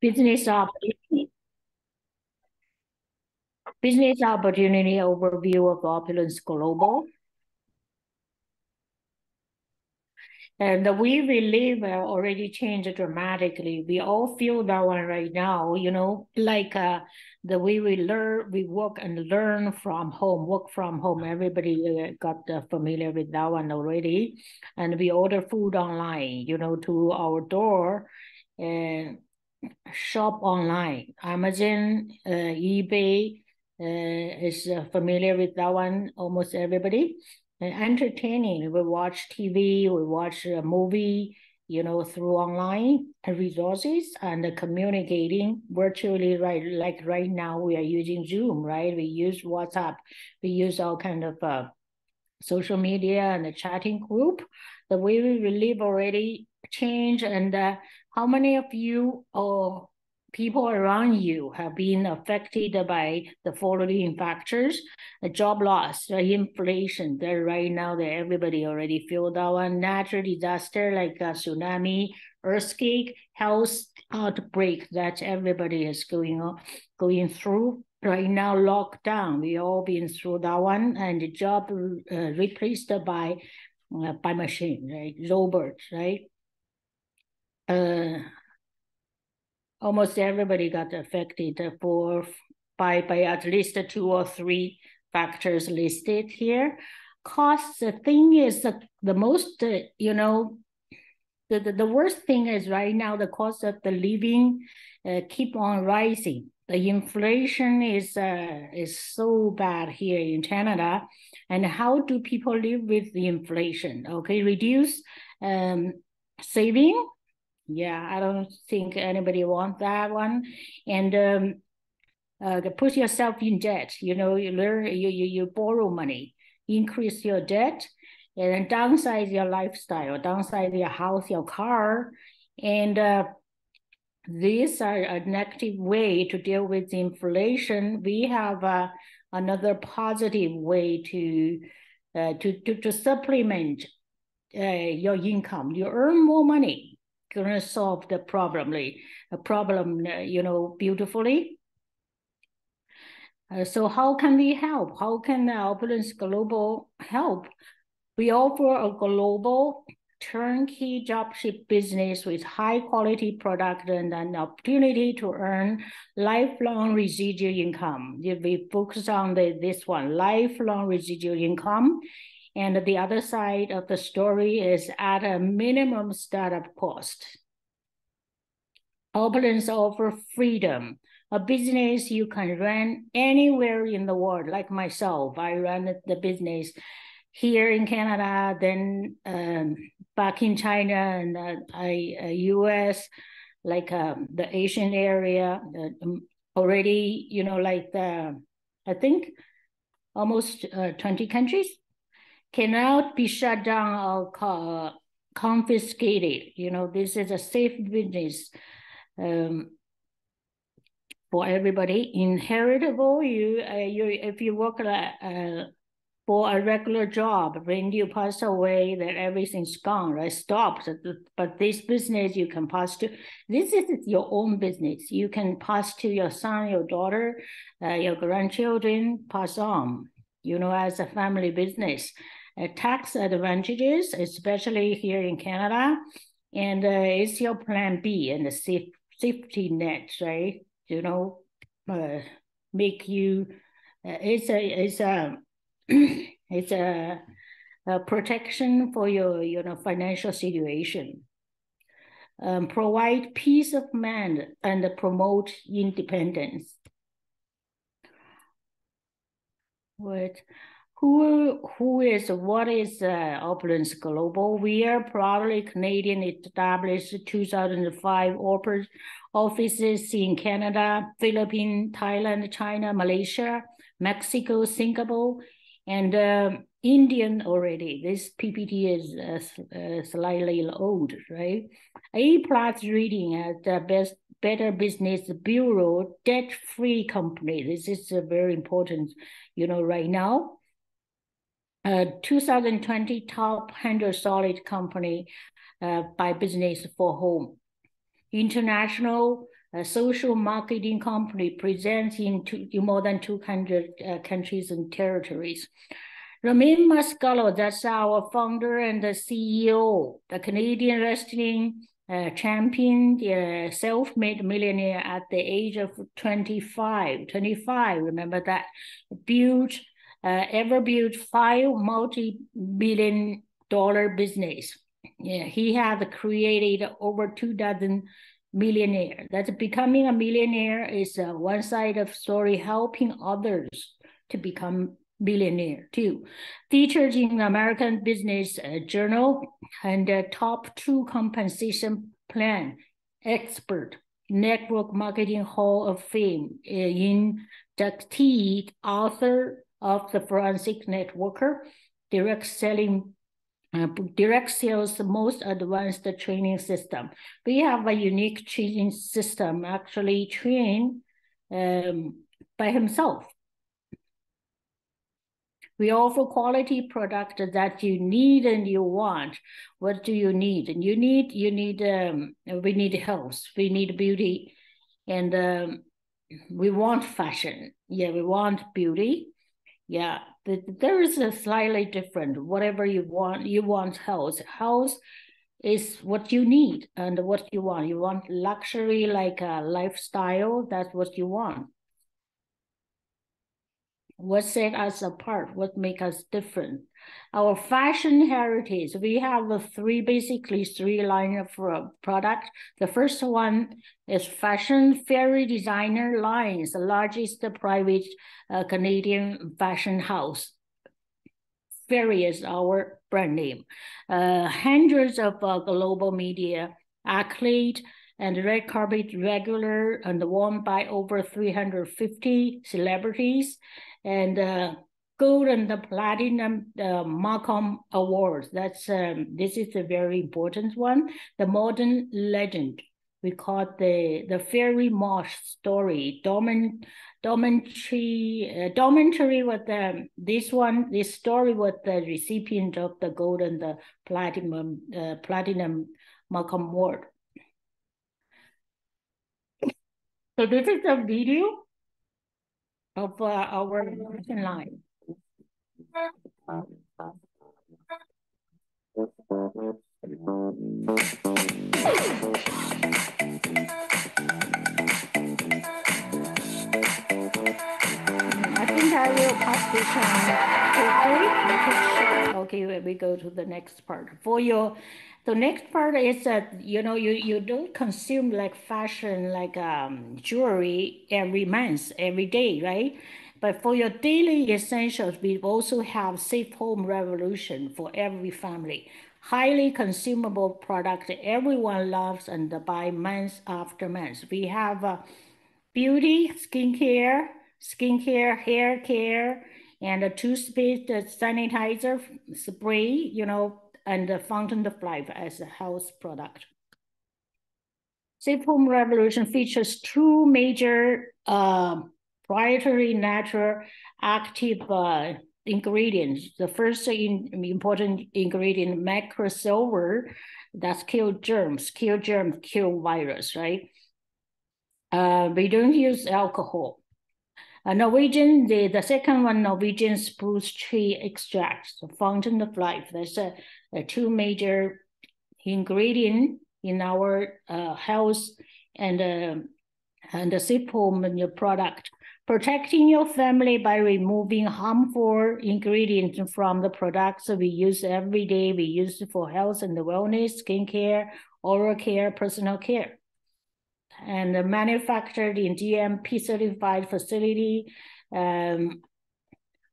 Business opportunity. Business opportunity overview of Opulence Global. And the way we live already changed dramatically. We all feel that one right now, like the way we learn, we work and learn from home, work from home. Everybody got familiar with that one already. And we order food online, to our door and shop online. Amazon, eBay is familiar with that one, almost everybody. Entertaining. We watch TV, we watch a movie, through online resources and communicating virtually, right? Like right now, we are using Zoom, right? We use WhatsApp, we use all kind of social media and the chatting group. The way we live already changed, and how many of you or people around you have been affected by the following factors: a job loss, inflation. There right now that everybody already feel that one. Natural disaster like a tsunami, earthquake, health outbreak that everybody is going through. Right now, lockdown, we all been through that one, and the job replaced by machine, right? Robots, right? Almost everybody got affected by at least 2 or 3 factors listed here. Cost, the thing is the most, the worst thing is right now the cost of the living keep on rising. The inflation is so bad here in Canada. And how do people live with the inflation? Okay, reduce saving. Yeah, I don't think anybody wants that one. And put yourself in debt. You learn, you borrow money, increase your debt, and then downsize your lifestyle, downsize your house, your car. And these are a negative way to deal with inflation. We have another positive way to supplement your income. You earn more money, gonna solve the problem, beautifully. So how can we help? How can Opulence Global help? We offer a global turnkey dropship business with high quality product and an opportunity to earn lifelong residual income. We focus on this one, lifelong residual income. And the other side of the story is at a minimum startup cost. Opulence offers freedom, a business you can run anywhere in the world. Like myself, I run the business here in Canada, then back in China, and US, like the Asian area, already, I think almost 20 countries cannot be shut down or confiscated. This is a safe business for everybody. Inheritable, if you work for a regular job, when you pass away, that everything's gone, right? Stops. But this business you can pass to. This is your own business. You can pass to your son, your daughter, your grandchildren, pass on, as a family business. Tax advantages, especially here in Canada, and it's your plan B and the safety net, right? Make you, it's a protection for your financial situation. Provide peace of mind and promote independence. What is Opulence Global? We are proudly Canadian, established 2005, offices in Canada, Philippines, Thailand, China, Malaysia, Mexico, Singapore, and Indian already. This PPT is slightly old, right? A+ rating at the Better Business Bureau, debt-free company. This is very important, right now. 2020 top 100 solid company by Business for Home. International a social marketing company present in more than 200 countries and territories. Ramin Mascalo, that's our founder and the CEO, the Canadian wrestling champion, self-made millionaire at the age of 25, remember that, ever built 5 multi-billion dollar business. Yeah, he had created over 24 millionaire. That's becoming a millionaire is one side of story, helping others to become billionaire too. Featured in American Business Journal and top 2 compensation plan expert, Network Marketing Hall of Fame, inductee, author of The Forensic Networker, direct sales most advanced training system. We have a unique training system, actually trained by himself. We offer quality product that you need and you want. What do you need? And we need health, we need beauty, and we want fashion. Yeah, we want beauty. Yeah, there is a slightly different. Whatever you want health. Health is what you need and what you want. You want luxury, like a lifestyle. That's what you want. What set us apart? What makes us different? Our fashion heritage. We have basically three line of product. The first one is fashion fairy designer lines, the largest private Canadian fashion house. Fairy is our brand name. Hundreds of global media accolade and red carpet regular and worn by over 350 celebrities, and gold and the platinum Malcolm Awards. That's this is a very important one. The modern legend. We call it the fairy moth story. Documentary with this story was the recipient of the gold and the platinum Malcolm Award. So this is a video of our fashion line. I think I will pass this on quickly. Okay, we go to the next part. The next part is that you don't consume like fashion, like jewelry every month, every day, right? But for your daily essentials, we also have Safe Home Revolution for every family. Highly consumable product everyone loves and buy month after month. We have beauty, skincare, hair care, and a toothpaste, sanitizer, spray, and the fountain of life as a health product. Safe Home Revolution features 2 major proprietary natural active ingredients. The first important ingredient, macrosilver, that's kill germs, kill virus, right? We don't use alcohol. Norwegian, the second one, Norwegian spruce tree extract, the fountain of life. That's a 2 major ingredient in our health and the Safe Home in your product. Protecting your family by removing harmful ingredients from the products we use every day. We use it for health and wellness, skincare, oral care, personal care. And manufactured in GMP certified facility. Over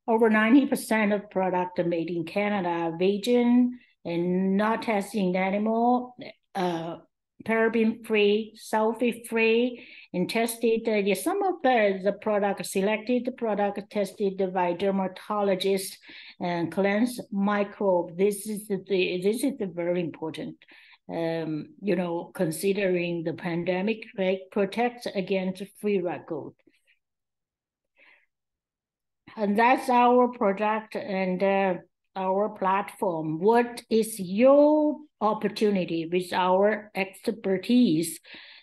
90% of product made in Canada, vegan and not testing animal, paraben free, sulfate free, and tested. Some of the product selected, the product tested by dermatologists and cleanse microbe. This is very important. Considering the pandemic, right, protects against free radical. And that's our product and our platform. What is your opportunity with our expertise?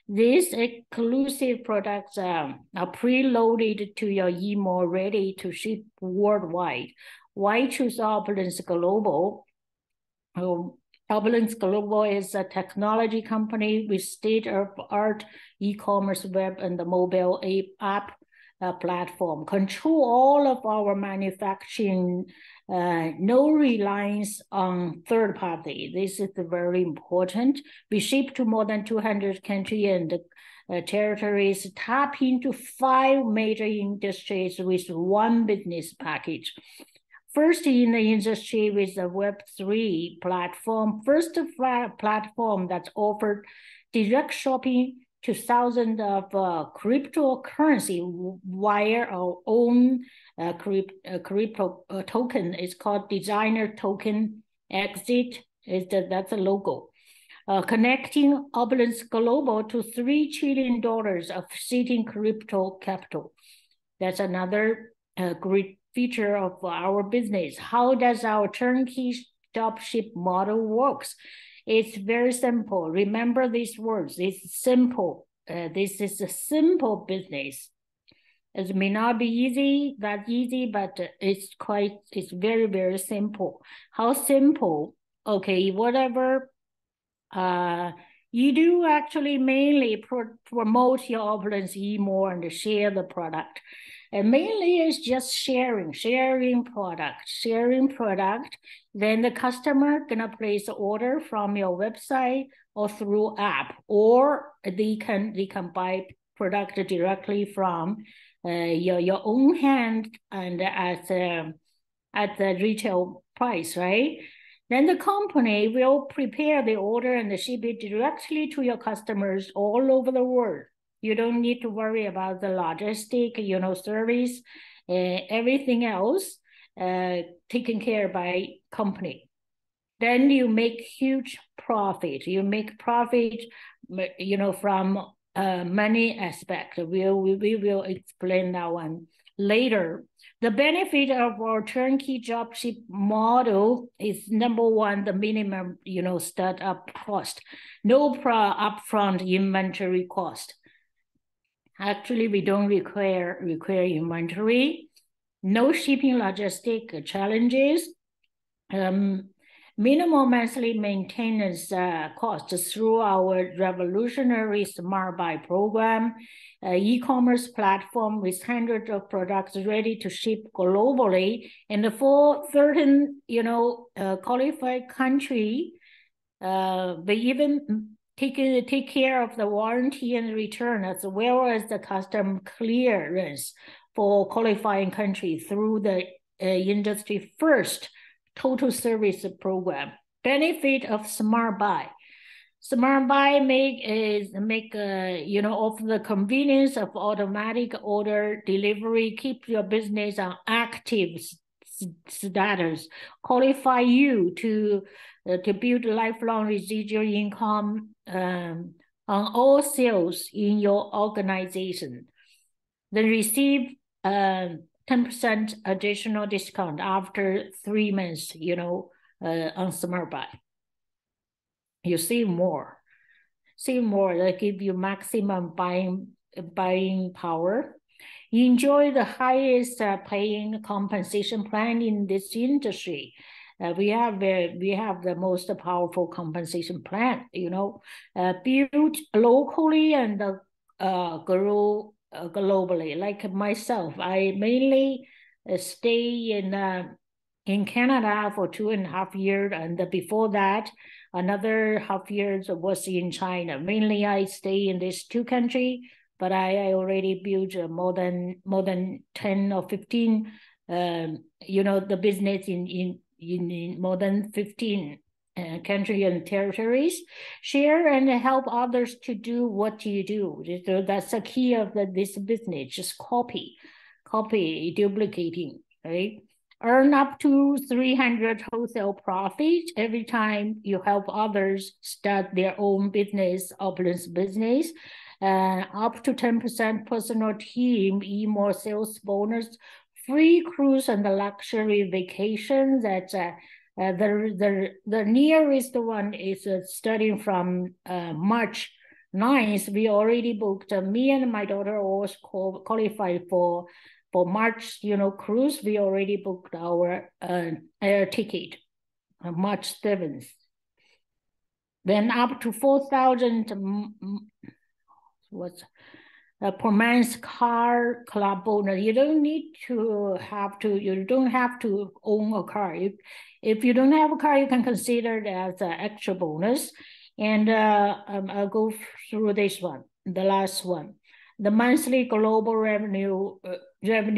These exclusive products are preloaded to your email, ready to ship worldwide. Why choose Opulence Global? Opulence Global is a technology company with state-of-the-art e-commerce web and the mobile app platform. Control all of our manufacturing, no reliance on third party. This is very important. We ship to more than 200 countries and territories, tap into 5 major industries with one business package. First in the industry with the Web3 platform, first platform that offered direct shopping to thousands of cryptocurrency via our own crypto token. It's called Designer Token Exit. That's a logo. Connecting Opulence Global to $3 trillion of sitting crypto capital. That's another great feature of our business. How does our turnkey dropship model works? It's very simple. Remember these words. It's simple. This is a simple business. It may not be that easy, but it's very, very simple. How simple? Okay, whatever you do actually mainly promote your Opulence more and share the product. And mainly it's just sharing product. Then the customer gonna place the order from your website or through app, or they can buy product directly from your own hand and at the retail price, right? Then the company will prepare the order and ship it directly to your customers all over the world. You don't need to worry about the logistic, service, everything else taken care by company. Then you make huge profit. You make profit, from many aspects. We will explain that one later. The benefit of our turnkey dropship model is number one, the minimum, startup cost, no upfront inventory cost. Actually, we don't require inventory, no shipping logistic challenges, minimal monthly maintenance costs through our revolutionary Smart Buy program, e-commerce platform with hundreds of products ready to ship globally, and for certain, qualified country, we even take care of the warranty and return as well as the custom clearance for qualifying country through the industry first total service program. Benefit of Smart Buy. Smart Buy offer the convenience of automatic order delivery, keep your business on active status, qualify you to build lifelong residual income on all sales in your organization. Then receive 10% additional discount after 3 months, on Smart Buy. You save more. They give you maximum buying power. You enjoy the highest paying compensation plan in this industry. We have the most powerful compensation plan, built locally and grow globally. Like myself, I mainly stay in Canada for 2.5 years, and before that, another half years was in China. Mainly, I stay in these 2 countries, but I already built more than 10 or 15, the business in more than 15 countries and territories. Share and help others to do what you do. So that's the key of this business. Just copy, duplicating, right? Earn up to 300 wholesale profit every time you help others start their own business, Opulence business. Up to 10% personal team, more sales bonus, free cruise and the luxury vacations. That the nearest one is starting from March 9th, we already booked. Me and my daughter always qualified for March, cruise. We already booked our air ticket, March 7th. Then up to 4,000 per month car club bonus. You don't have to own a car. If you don't have a car, you can consider it as an extra bonus. And I'll go through this one, the last one. The monthly global revenue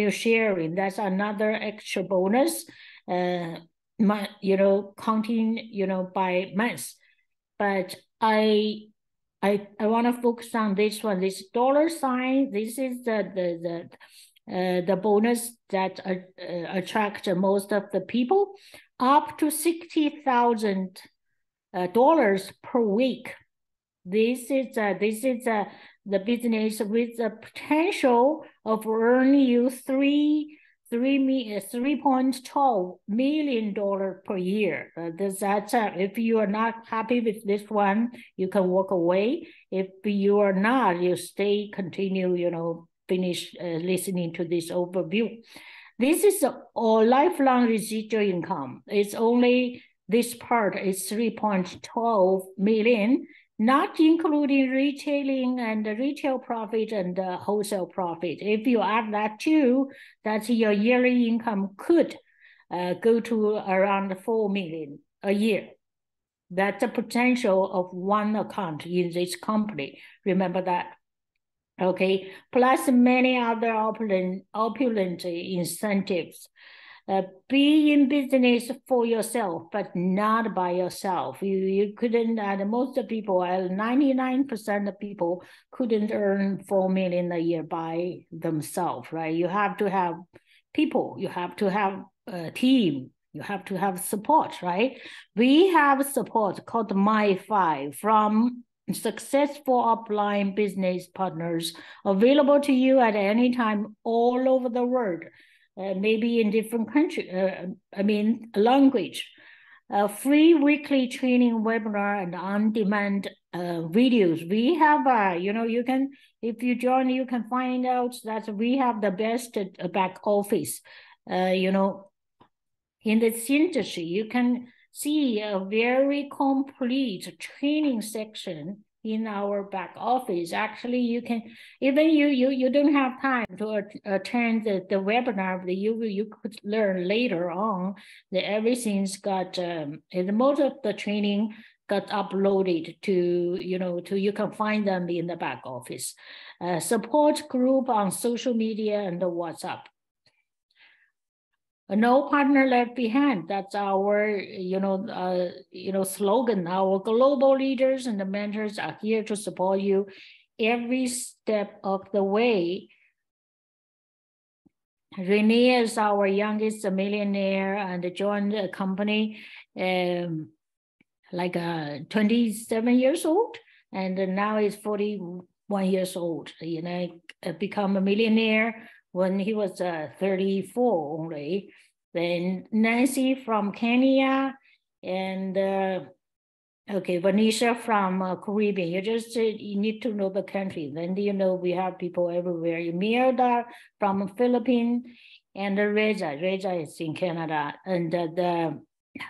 sharing, that's another extra bonus, counting, by months. But I want to focus on this one, this $sign. This is the bonus that attract most of the people, up to $60,000 per week. This is the business with the potential of earning you $3.12 million per year. If you are not happy with this one, you can walk away. If you are not, you continue, finish listening to this overview. This is a lifelong residual income. It's only this part is 3.12 million, not including retailing and retail profit and wholesale profit. If you add that too, that's your yearly income could go to around 4 million a year. That's the potential of one account in this company. Remember that. Okay, plus many other opulent incentives. Be in business for yourself, but not by yourself. You couldn't, most people, 99% of people couldn't earn 4 million a year by themselves, right? You have to have people, you have to have a team, you have to have support, right? We have support called My5 from successful upline business partners available to you at any time all over the world. Maybe in different country, language. Free weekly training webinar and on-demand videos. We have, you can, if you join, you can find out that we have the best back office. In this industry, you can see a very complete training section in our back office. Actually, you can, even you don't have time to attend the webinar, but you could learn later on that everything's got, most of the training got uploaded to, you can find them in the back office. Support group on social media and the WhatsApp. No partner left behind. That's our, slogan. Our global leaders and the mentors are here to support you every step of the way. Renee is our youngest millionaire and joined the company 27 years old, and now is 41 years old. Become a millionaire when he was 34 only. Then Nancy from Kenya, and Vanisha from Caribbean. You need to know the country. Then we have people everywhere. Imelda from Philippines, and Reza is in Canada, and the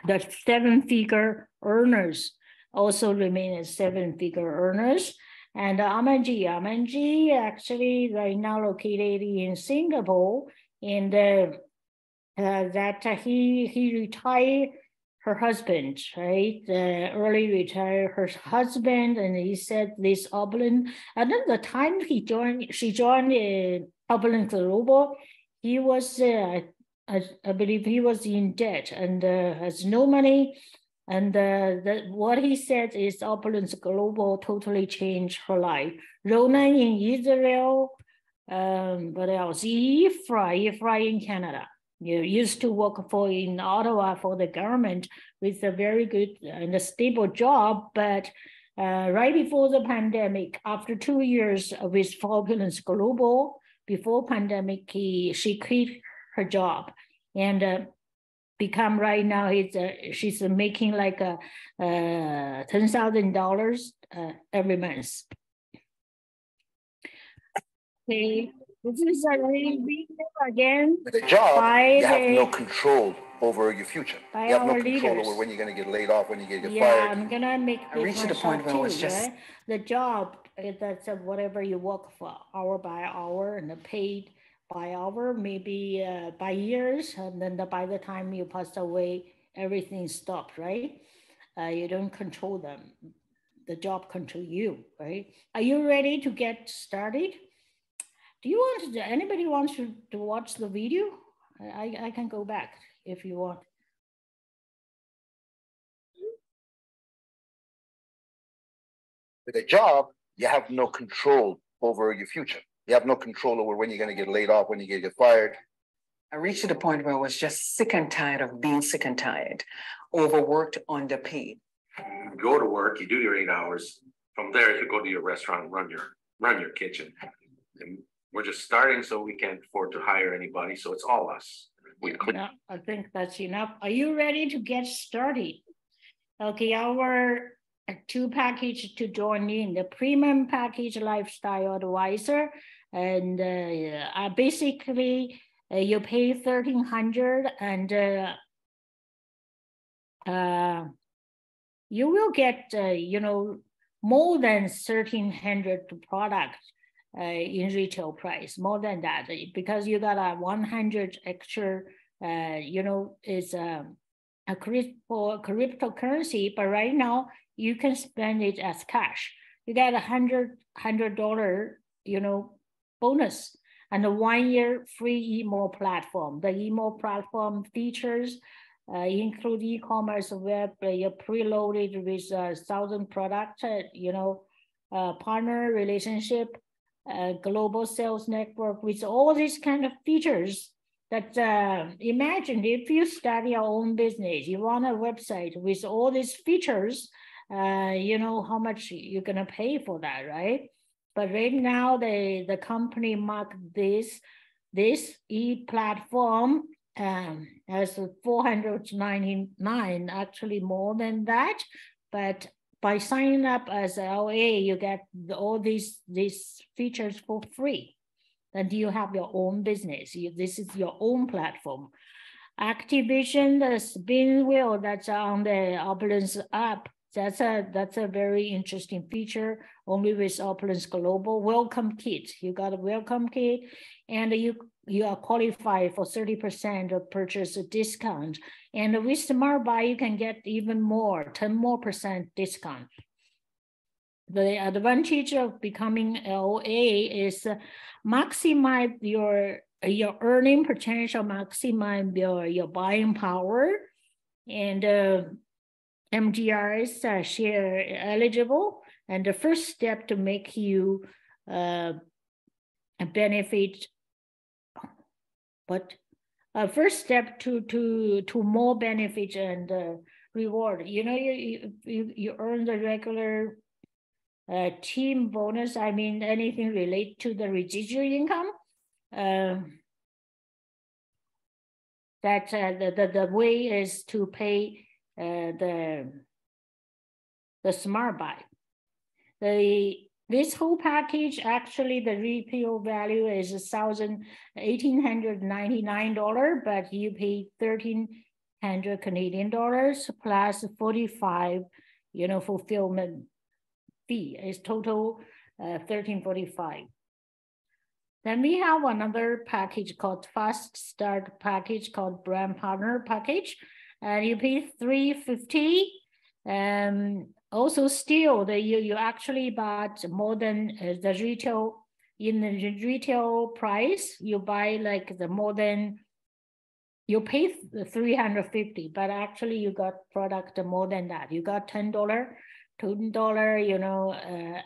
7-figure earners also remain as 7-figure earners. And Amanji actually right now located in Singapore, and that he retired her husband, right? Early retired her husband, and he said this opulent. And then the time she joined Opulent Global, he was, I believe, he was in debt and has no money. And what he said is Opulence Global totally changed her life. Ronan in Israel, what else? Ifra in Canada. You used to work in Ottawa for the government with a very good and a stable job, but right before the pandemic, after 2 years with Opulence Global, before pandemic, she quit her job and become right now she's making like $10,000 every month. Okay, this is a really big deal again. With a job, you have no the control over your future. by You have no our control leaders. over when you're going to get laid off, when you're going to get Yeah, fired. I'm gonna make I this reached the myself point where it too, was just- right? The job, that's whatever you work for, hour by hour, and paid by hour, maybe by years, and then by the time you pass away, everything stops, right? You don't control them. The job control you, right? Are you ready to get started? Do you want to, anybody wants to watch the video? I can go back if you want. With a job, you have no control over your future. You have no control over when you're going to get laid off, when you're going to get fired. I reached the point where I was just sick and tired of being sick and tired, overworked, underpaid. You go to work, you do your 8 hours. From there, you go to your restaurant, run your kitchen. And we're just starting, so we can't afford to hire anybody. So it's all us. Yeah, I think that's enough. Are you ready to get started? Okay, our two package to join in, the premium package lifestyle advisor, and basically you pay $1,300 and you will get more than 1,300 products in retail price, more than that, because you got a 100 extra, is a cryptocurrency, but right now you can spend it as cash. You get $100, bonus and a 1 year free email platform. The email platform features include e-commerce web, you're preloaded with 1,000 products, partner relationship, global sales network with all these kind of features that imagine if you start your own business, you run a website with all these features, how much you're gonna pay for that, right? But right now the company marked this e-platform as $499, actually more than that. But by signing up as LA, you get all these features for free. Then you have your own business. This is your own platform. Activation, the spin wheel that's on the Opulence app. That's a very interesting feature. Only with Opulence Global. Welcome kit. You got a welcome kit, and you are qualified for 30% of purchase discount. And with Smart Buy, you can get even more, 10% more discount. The advantage of becoming LA is maximize your earning potential, maximize your buying power, and MDR is share eligible. And the first step to make you benefit, but first step to more benefit and reward. You earn the regular team bonus. I mean, anything related to the residual income. That the way is to pay the Smart Buy. This whole package, actually the retail value is $1,899, but you pay 1,300 Canadian dollars plus 45, fulfillment fee. Is total 1,345. Then we have another package called Fast Start package called Brand Partner package, and you pay $350. Also still you actually bought more than the retail. In the retail price, you buy like the more than, you pay $350, but actually you got product more than that. You got $10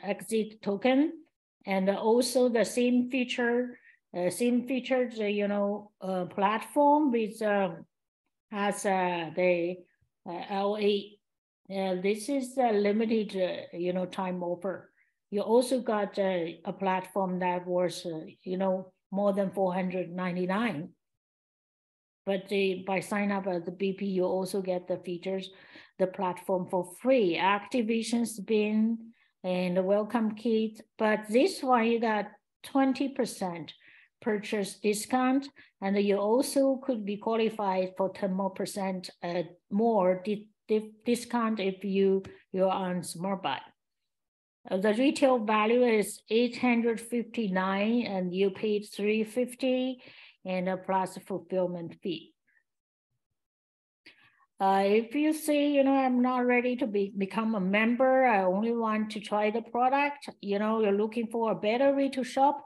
exit token, and also the same features, platform with as the LA. This is a limited, time offer. You also got a platform that was, more than $499. But by sign up as the BP, you also get the features, the platform for free, activation spin, and the welcome kit. But this one, you got 20% purchase discount, and you also could be qualified for 10% more discount if you're on Smart Buy. The retail value is $859, and you paid $350, and a plus fulfillment fee. If you say, I'm not ready to become a member, I only want to try the product, you're looking for a better way to shop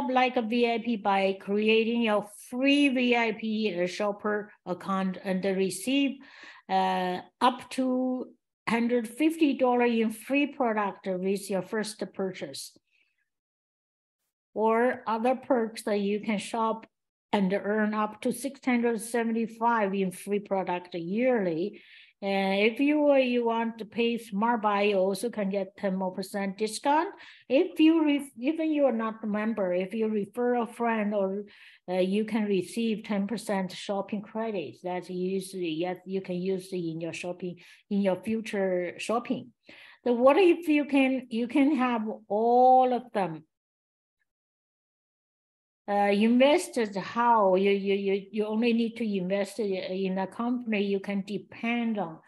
like a VIP by creating your free VIP shopper account and receive up to $150 in free product with your first purchase. Or other perks that you can shop and earn up to $675 in free product yearly. And if you want to pay Smart Buy, you also can get 10% discount. Even you are not a member, if you refer a friend, or you can receive 10% shopping credits. That's usually, yes, you can use it in your shopping, in your future shopping. So what if you can have all of them? Investors, how you only need to invest in a company you can depend on.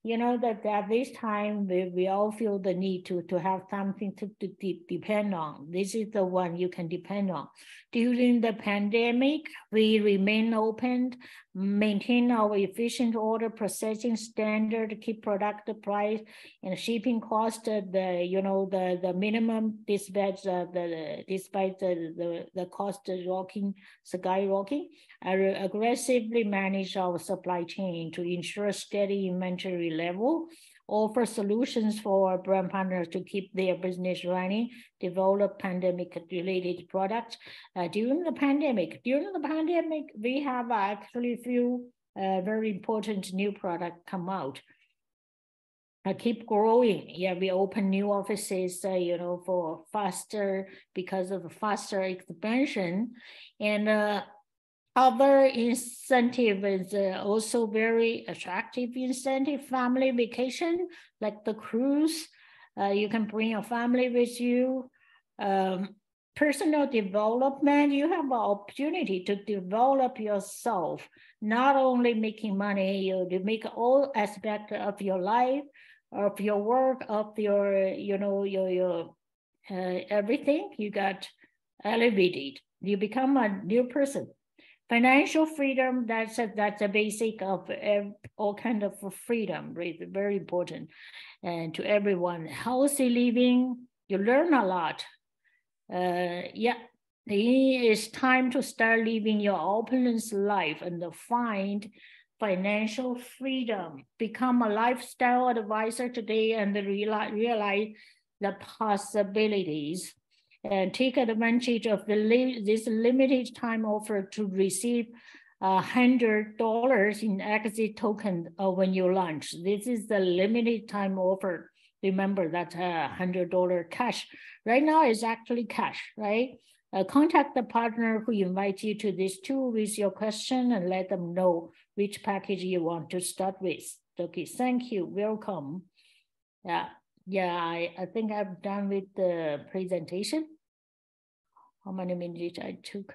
That at this time we all feel the need to have something to depend on. This is the one you can depend on. During the pandemic, we remain open, maintain our efficient order processing standard, keep product price and shipping cost the minimum despite the cost skyrocketing. Aggressively manage our supply chain to ensure steady inventory level, offer solutions for brand partners to keep their business running, develop pandemic-related products. During the pandemic, we have actually few very important new products come out. Keep growing. Yeah, we open new offices, for because of faster expansion, and other incentive is also very attractive incentive. Family vacation, like the cruise, you can bring your family with you. Personal development, you have an opportunity to develop yourself, not only making money, you make all aspects of your life, of your work, of your, your everything, you got elevated. You become a new person. Financial freedom, that's a basic of all kind of freedom, right? Very important, and to everyone. Healthy living, you learn a lot. Yeah, it's time to start living your opulence life and find financial freedom. Become a lifestyle advisor today and realize the possibilities. And take advantage of this limited time offer to receive $100 in exit token when you launch. This is the limited time offer. Remember that $100 cash. Right now is actually cash, right? Contact the partner who invites you to this tool with your question and let them know which package you want to start with. Okay, thank you, welcome. Yeah, I think I'm done with the presentation. How many minutes I took?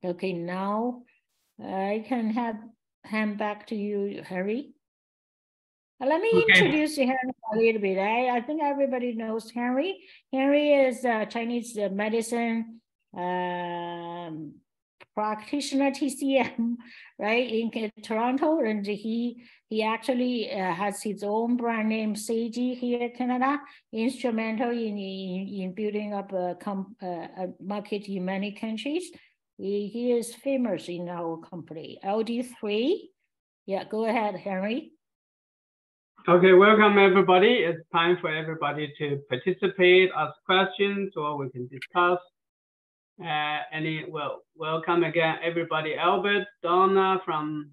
Okay, now I can hand back to you, Harry. Let me introduce Henry a little bit. I think everybody knows Henry. Henry is a Chinese medicine practitioner, TCM, right, in Toronto, and he actually has his own brand name, Seiji, here in Canada, instrumental in building up a market in many countries. He is famous in our company, LD3. Yeah, go ahead, Henry. Okay, welcome everybody. It's time for everybody to participate, ask questions, or we can discuss. Welcome again, everybody. Albert, Donna from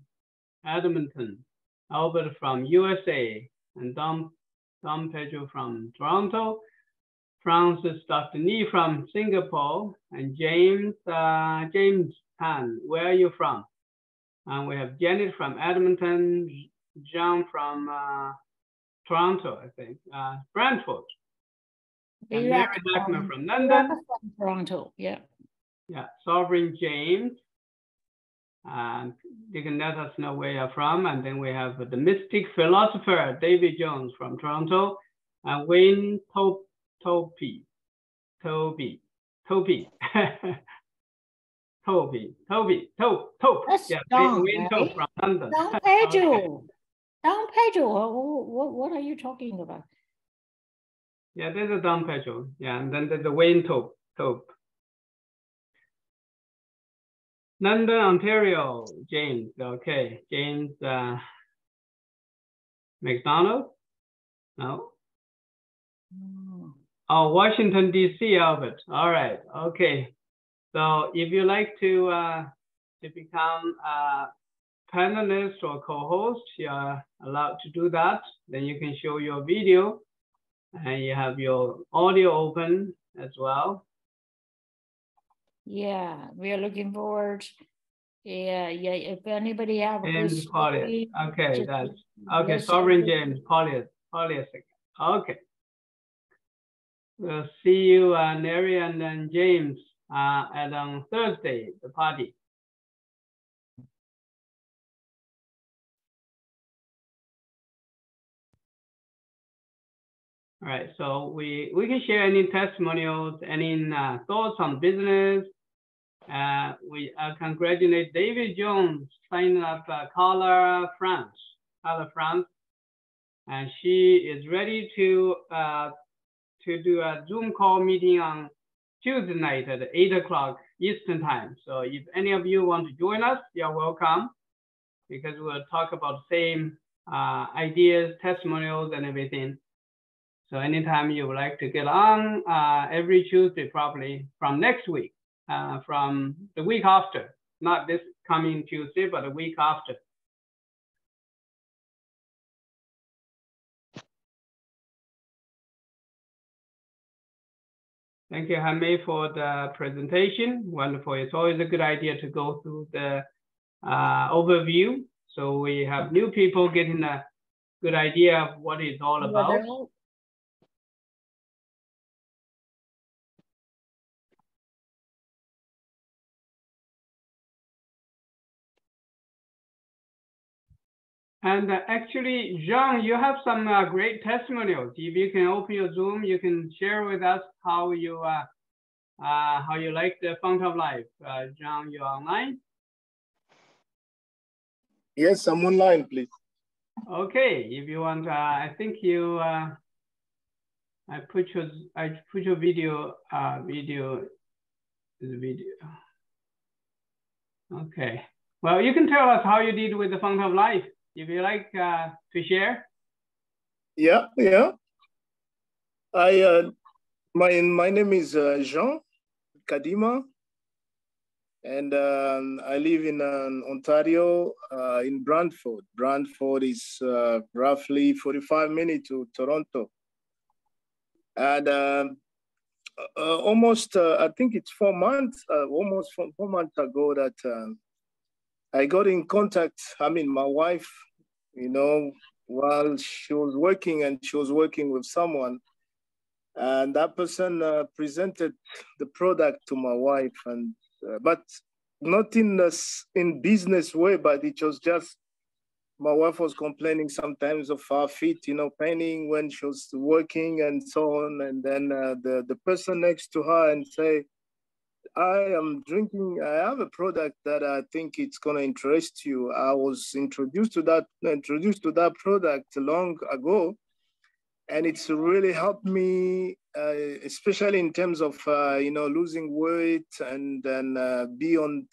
Edmonton, Albert from USA, and Dom Pedro from Toronto, Francis, Dr. Ni from Singapore, and James Pan. Where are you from? And we have Janet from Edmonton, John from Toronto, I think, Brantford. And Mary Lackman from London. From Toronto, yeah. Yeah, Sovereign James. And you can let us know where you're from. And then we have the mystic philosopher, David Jones from Toronto, and Wayne Toby. That's Yeah, Don, Wayne right? Tope from London. Don Pedro. Don Pedro, what are you talking about? Yeah, there's a Don Pedro. Yeah, and then there's a Wayne Tope. London, Ontario, James. Okay, James McDonald? No. Oh, Washington, D.C., Albert. All right, okay. So if you like to become a panelist or co-host, you're allowed to do that. Then you can show your video and you have your audio open as well. Yeah, we are looking forward. Yeah. If anybody have a And Paulius. Okay, that's okay. Yes, Sovereign James, Paulius. Okay. We'll see you, Neri and then James, at on Thursday, the party. All right, so we can share any testimonials, any thoughts on business. We congratulate David Jones, signing up Carla France, and she is ready to do a Zoom call meeting on Tuesday night at 8 o'clock Eastern time. So if any of you want to join us, you're welcome, because we'll talk about the same ideas, testimonials, and everything. So anytime you would like to get on, every Tuesday probably from next week, from the week after, not this coming Tuesday, but the week after. Thank you, Jaime, for the presentation. Wonderful. It's always a good idea to go through the overview, so we have new people getting a good idea of what it's all about. And actually, Jean, you have some great testimonials. If you can open your Zoom, you can share with us how you like the Fount of Life. Jean, you're online? Yes, I'm online, please. Okay, if you want, I think you, I put your video, Okay, well, you can tell us how you did with the Fount of Life, if you like to share. Yeah. My name is Jean Kadima, and I live in Ontario, in Brantford. Brantford is roughly 45 minutes to Toronto. And almost, I think it's 4 months, almost 4 months ago that I got in contact. I mean, my wife, while she was working, and she was working with someone, and that person presented the product to my wife, and but not in business way, but it was just, my wife was complaining sometimes of her feet, paining when she was working and so on. And then the person next to her and say, I have a product that I think it's gonna interest you. I was introduced to that product long ago, and it's really helped me, especially in terms of losing weight, and then be on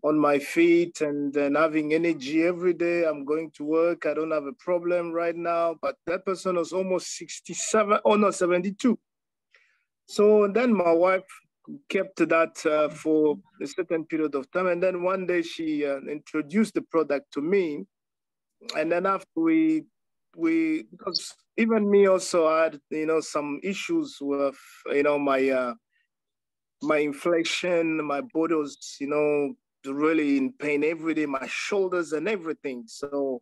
my feet, and then having energy every day. I'm going to work. I don't have a problem right now. But that person was almost 67, or no, 72. So then my wife kept that for a certain period of time. And then one day she introduced the product to me. And then after we because even me also had, some issues with, my inflation, my body was, really in pain every day, my shoulders and everything. So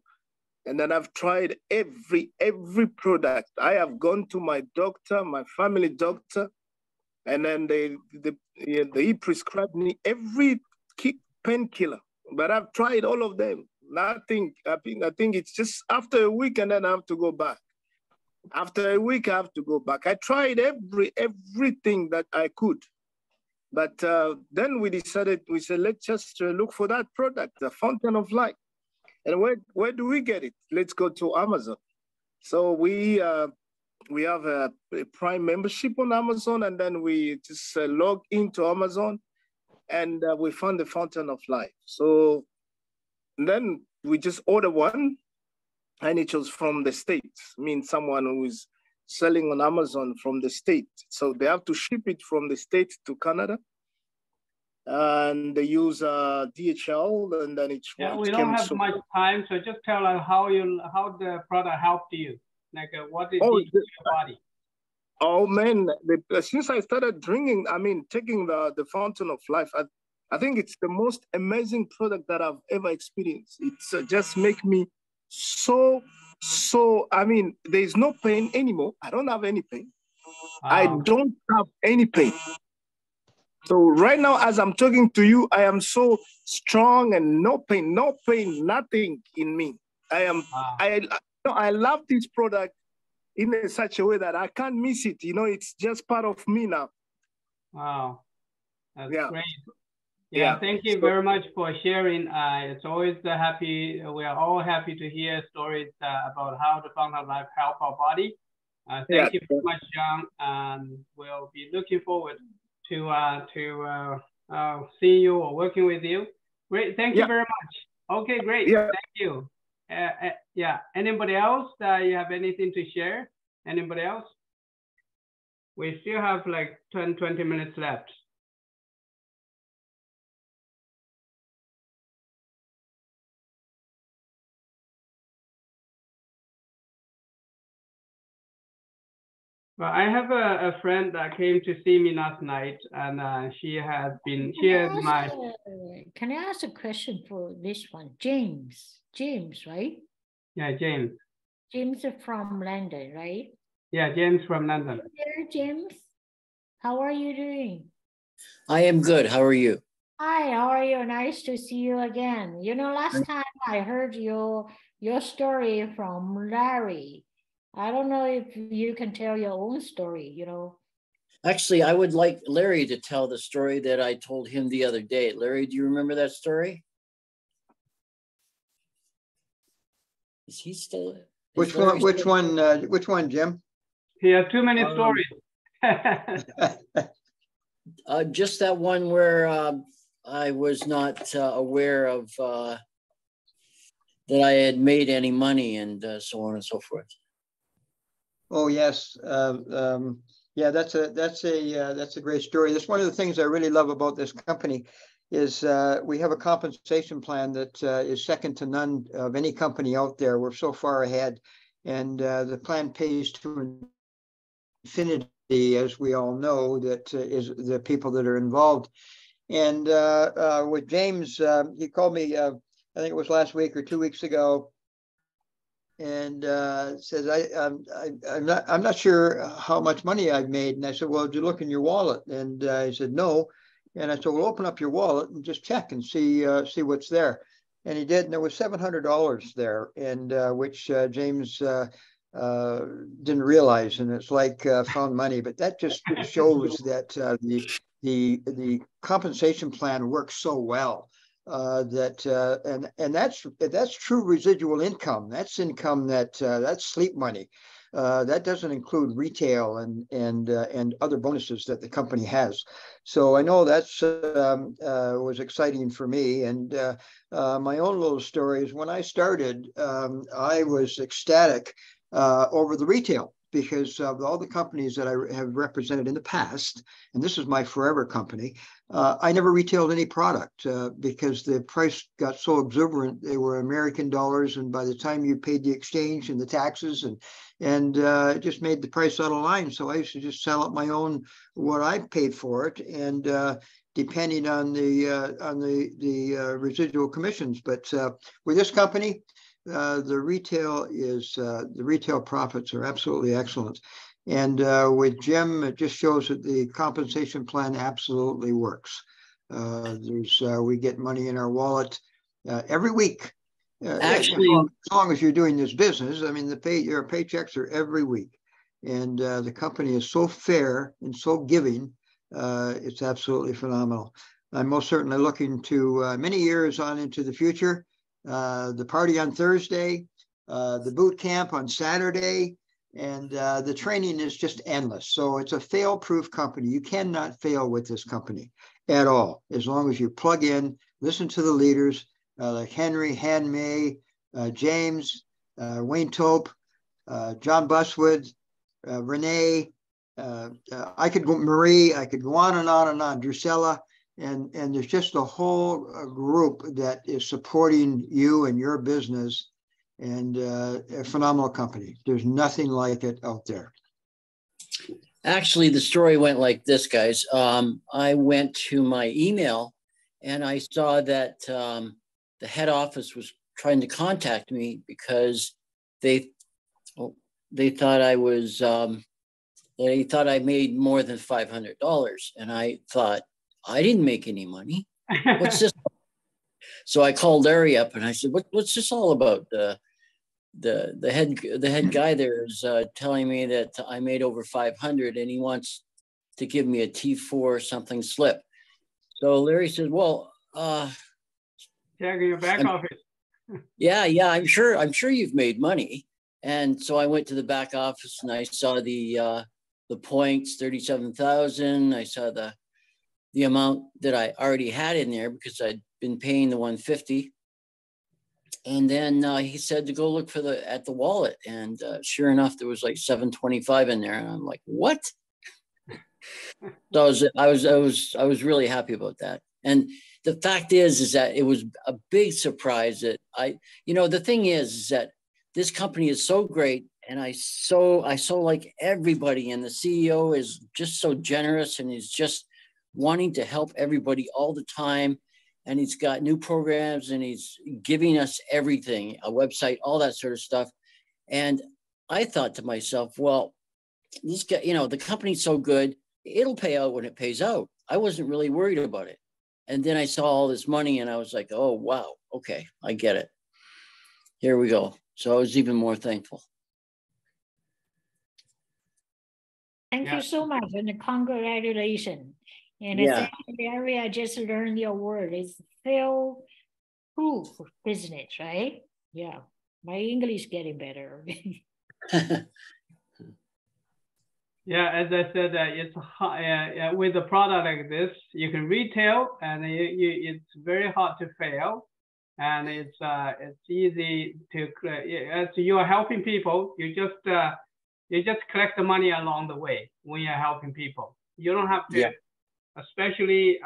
And then I've tried every product. I have gone to my doctor, my family doctor, and then he prescribed me every painkiller. But I've tried all of them. Nothing. I think it's just after a week, and then I have to go back. After a week, I have to go back. I tried everything that I could. But then we said, let's just look for that product, the Fountain of Light. And where do we get it? Let's go to Amazon. So we have a Prime membership on Amazon, and then we just log into Amazon, and we found the Fountain of Life. So then we just order one, and it was from the States. I mean, someone who is selling on Amazon from the States. So they have to ship it from the States to Canada. And they use DHL, and then it we don't have much time, so just tell us how the product helped you, like what it did to your body. Oh man, since I started taking the Fountain of Life, I think it's the most amazing product that I've ever experienced. It's just make me so, there's no pain anymore. I don't have any pain. Wow. I don't have any pain. So right now, as I'm talking to you, I am so strong and no pain, nothing in me. I love this product in such a way that I can't miss it. It's just part of me now. Wow, that's great. Yeah, thank you very much for sharing. It's always we are all happy to hear stories about how the Fountain of Life help our body. Thank you very much, John, and we'll be looking forward to see you or working with you. Great, thank you very much. Okay, great, thank you. Anybody else? You have anything to share? Anybody else? We still have like 20 minutes left. Well, I have a friend that came to see me last night, and Can I ask a question for this one? James, right? Yeah, James. James from London, right? Yeah, James from London. Hey, James. How are you doing? I am good. How are you? Hi, how are you? Nice to see you again. Last time I heard your story from Larry. I don't know if you can tell your own story, Actually, I would like Larry to tell the story that I told him the other day. Larry, do you remember that story? Is he still? Which one, Jim? He has too many stories. Just that one where I was not aware of that I had made any money and so on and so forth. Oh yes, yeah, that's a great story. That's one of the things I really love about this company is we have a compensation plan that is second to none of any company out there. We're so far ahead, and the plan pays to infinity, as we all know, that is the people that are involved. And with James, he called me, I think it was last week or 2 weeks ago, and says, I'm not sure how much money I've made. And I said, well, did you look in your wallet? And he said, no. And I said, well, open up your wallet and just check and see what's there. And he did, and there was $700 there, and which James didn't realize. And it's like found money, but that just shows that the compensation plan works so well. And that's true residual income. That's income that's sleep money. That doesn't include retail and other bonuses that the company has. So I know that's was exciting for me. And my own little story is when I started, I was ecstatic over the retail, because of all the companies that I have represented in the past, and this is my forever company, I never retailed any product because the price got so exuberant. They were American dollars, and by the time you paid the exchange and the taxes, and it just made the price out of line. So I used to just sell up my own, what I paid for it, and depending on the residual commissions. But with this company, the retail profits are absolutely excellent. And with Jim, it just shows that the compensation plan absolutely works. We get money in our wallet every week. Actually, as long as you're doing this business, I mean, your paychecks are every week. And the company is so fair and so giving. It's absolutely phenomenal. I'm most certainly looking to many years on into the future. The party on Thursday, the boot camp on Saturday, and the training is just endless. So it's a fail-proof company. You cannot fail with this company at all, as long as you plug in, listen to the leaders like Henry, Han May, James, Wayne Tope, John Buswood, Renee, I could go, Marie, I could go on and on and on, Drusilla, and there's just a whole group that is supporting you and your business, and a phenomenal company. There's nothing like it out there. Actually, the story went like this, guys. I went to my email and I saw that the head office was trying to contact me because they thought I was, they thought I made more than $500. And I thought, I didn't make any money. What's this? So I called Larry up and I said, what's this all about? The head guy there is telling me that I made over 500 and he wants to give me a T4 something slip. So Larry said, well, check your back office. yeah, I'm sure you've made money. And so I went to the back office and I saw the points, 37,000. I saw the amount that I already had in there because I'd been paying the 150. And then he said to go look for at the wallet, and sure enough, there was like 725 in there, and I'm like, what? So I was really happy about that. And the fact is that it was a big surprise that the thing is that this company is so great, and I so like everybody, and the CEO is just so generous, and he's just wanting to help everybody all the time. And he's got new programs and he's giving us everything, a website, all that sort of stuff. And I thought to myself, well, this guy, the company's so good, it'll pay out when it pays out. I wasn't really worried about it. And then I saw all this money and I was like, oh, wow, okay, I get it. Here we go. So I was even more thankful. Thank you so much, and congratulations. And Yeah. Larry, I just learned your word. It's fail-proof business, right? Yeah, my English getting better. Yeah, as I said, it's with a product like this, you can retail, and it's very hard to fail, and it's easy to. As you are helping people, you just collect the money along the way when you're helping people. You don't have to. Especially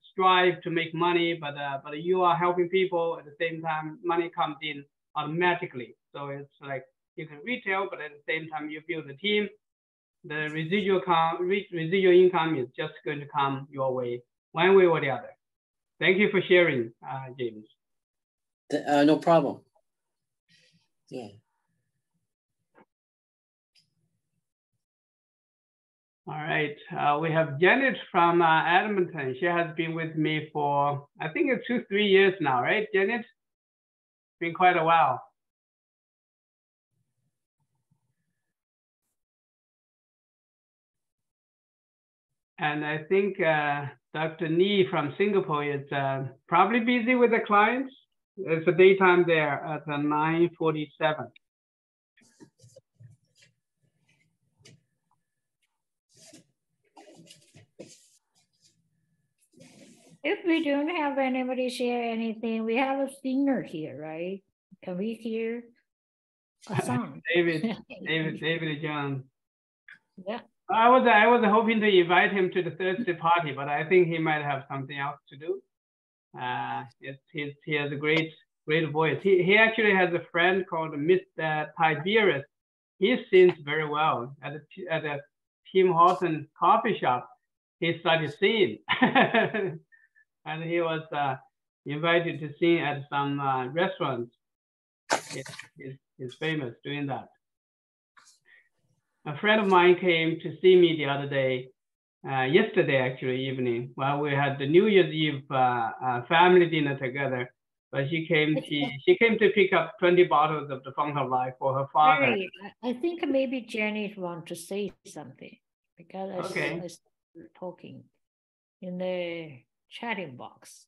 strive to make money, but you are helping people at the same time, money comes in automatically. So it's like you can retail, but at the same time you build a team. The residual income is just going to come your way, one way or the other. Thank you for sharing, James. No problem. Yeah. All right, we have Janet from Edmonton. She has been with me for, I think it's 2-3 years now, right, Janet? It's been quite a while. And I think Dr. Nee from Singapore is probably busy with the clients. It's a daytime there at 9:47. If we don't have anybody share anything, we have a singer here, right? Can we hear a song? David John. Yeah. I was hoping to invite him to the Thursday party, but I think he might have something else to do. He has a great voice. He actually has a friend called Mr. Tiberius. He sings very well at a Tim Horton coffee shop. He started singing. And he was invited to sing at some restaurants. He's famous doing that. A friend of mine came to see me the other day, yesterday actually evening, while we had the New Year's Eve family dinner together. But she came to pick up 20 bottles of the Font of Life for her father. Mary, I think maybe Janet wants to say something because I started talking in the chatting box.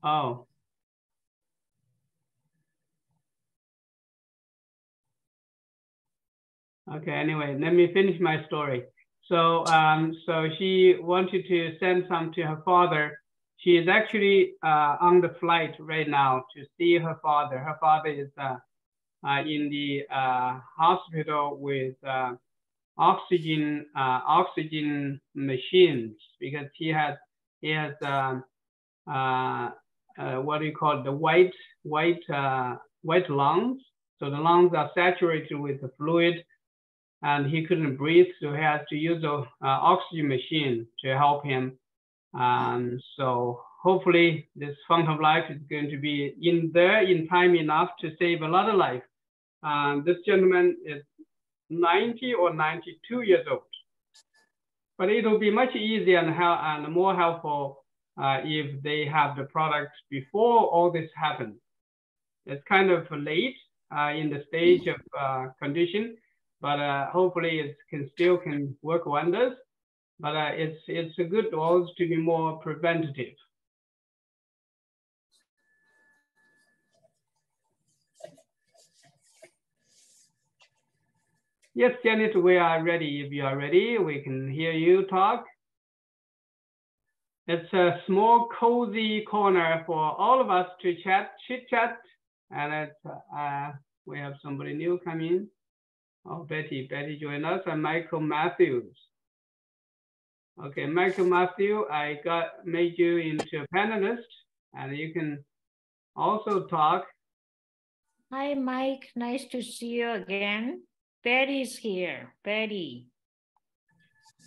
Oh. Okay, anyway, let me finish my story. So, so she wanted to send some to her father. She is actually on the flight right now to see her father. Her father is in the hospital with oxygen machines because he has what do you call it, the white lungs. So the lungs are saturated with the fluid, and he couldn't breathe, so he has to use an oxygen machine to help him. So hopefully this Font of Life is going to be in there in time enough to save a lot of life. This gentleman is 90 or 92 years old, but it'll be much easier and more helpful if they have the product before all this happens. It's kind of late in the stage of condition, but hopefully it can still work wonders. But it's a good also to be more preventative. Yes, Janet, we are ready. If you are ready, we can hear you talk. It's a small, cozy corner for all of us to chit chat, and we have somebody new come in. Oh, Betty joined us, and Michael Matthews. Okay, Michael Matthew, I made you into a panelist, and you can also talk. Hi, Mike. Nice to see you again. Betty's here. Betty.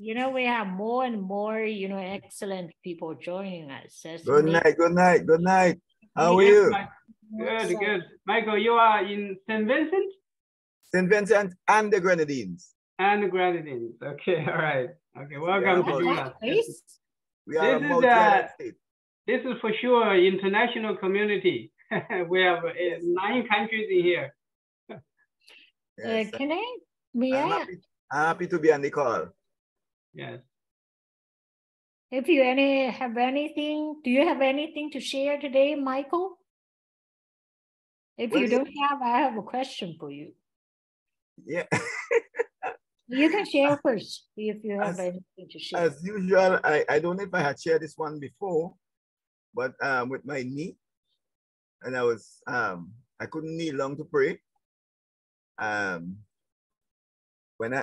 You know, we have more and more, excellent people joining us. Good night. How are you? Good. Michael, you are in St. Vincent? St. Vincent and the Grenadines. And the Grenadines. Okay, all right. Okay, welcome to us. We are a multi-island state. This is for sure international community. We have 9 countries in here. Yes. I'm happy to be on the call. Yes. If you have anything, do you have anything to share today, Michael? If you don't have, I have a question for you. Yeah. You can share first if you have anything to share. As usual, I don't know if I had shared this one before, but with my knee, and I couldn't kneel long to pray. When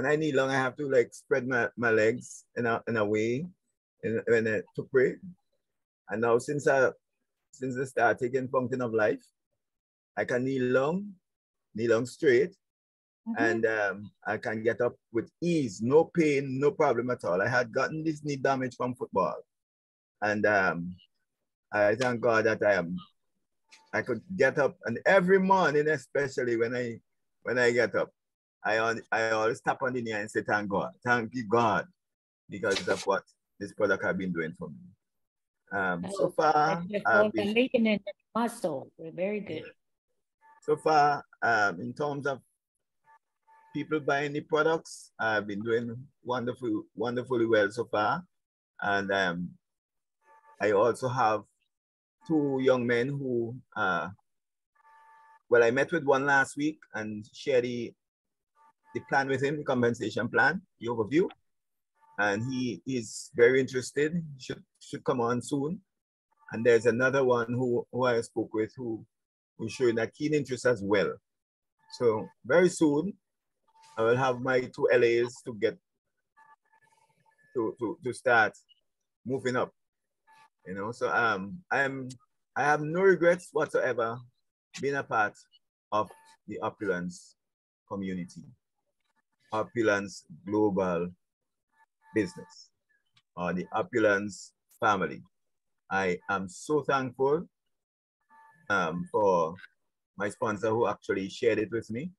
I kneel long, I have to like spread my legs in a way to pray. And now since I started taking Fountain of Life, I can kneel long straight, and I can get up with ease, no pain, no problem at all. I had gotten this knee damage from football, and I thank God that I could get up, and every morning, especially when I get up, I always tap on the knee and say, thank you God, because of what this product has been doing for me. So far, I've been making it muscle. Very good. So far, in terms of people buying the products, I've been doing wonderfully well so far. And I also have 2 young men who, I met with one last week and shared the plan with him, the compensation plan, the overview. And he is very interested, should come on soon. And there's another one who I spoke with who's showing a keen interest as well. So very soon, I will have my 2 LAs to get to start moving up. So I have no regrets whatsoever being a part of the Opulence community, Opulence global business, or the Opulence family. I am so thankful for my sponsor who actually shared it with me.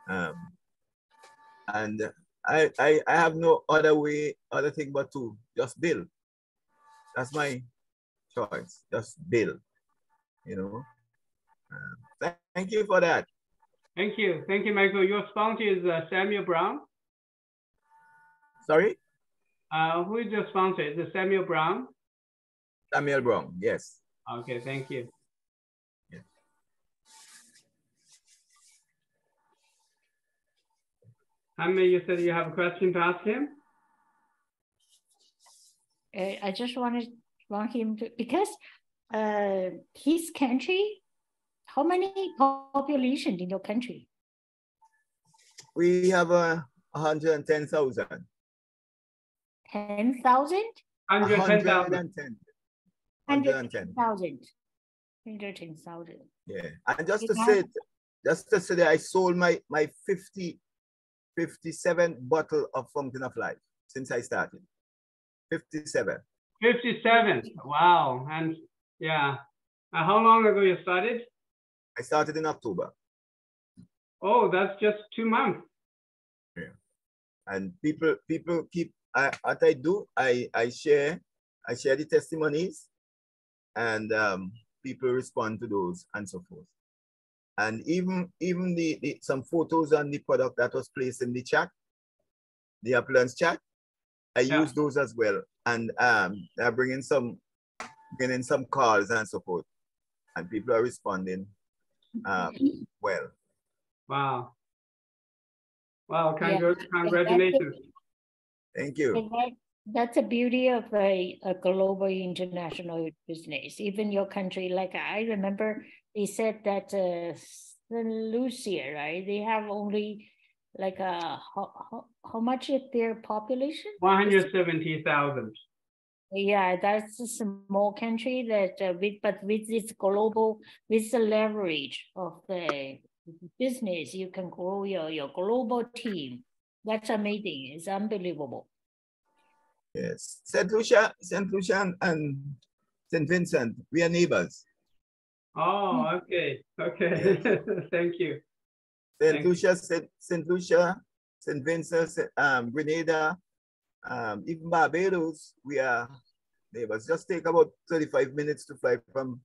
And I have no other thing but to just build. That's my choice, just build, you know. Thank you for that. Thank you, Michael. Your sponsor is Samuel Brown. Sorry? Who is your sponsor? Is it Samuel Brown? Samuel Brown, yes. Okay, thank you. Yeah. Jaime, you said you have a question to ask him? I just want him to, because his country, how many population in your country? We have 110,000. 10,000? 110,000. 110,000. 110,000. Yeah, and just to say that I sold my 57 bottle of Fountain of Life since I started. 57. 57. Wow. And yeah. How long ago you started? I started in October. Oh, that's just 2 months. Yeah. And people keep what I do, I share the testimonies, and people respond to those and so forth. And even some photos on the product that was placed in the chat, the Uplands chat, I use those as well. And they're bringing some calls and so forth, and people are responding well. Wow. Wow, congratulations. Thank you. That's the beauty of a global international business. Even your country, like I remember they said that St. Lucia, right? They have only like how much is their population? 170,000. Yeah, that's a small country that with this global, with the leverage of the business, you can grow your global team. That's amazing. It's unbelievable. Yes, St. Lucia and St. Vincent, we are neighbors. Oh, okay. Yes. Thank you. St. Lucia, St. Vincent, Grenada, even Barbados, we are neighbors. Just take about 35 minutes to fly from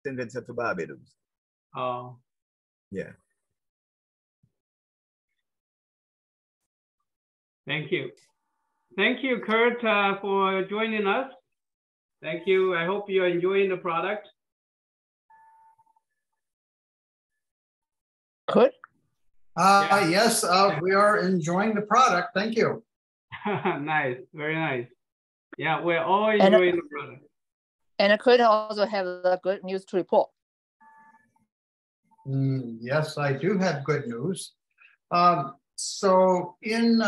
St. Vincent to Barbados. Oh. Yeah. Thank you. Thank you, Kurt, for joining us. Thank you. I hope you're enjoying the product. Kurt? Yes, we are enjoying the product. Thank you. Nice, very nice. Yeah, we're all enjoying the product. And Kurt also have the good news to report. Yes, I do have good news. So in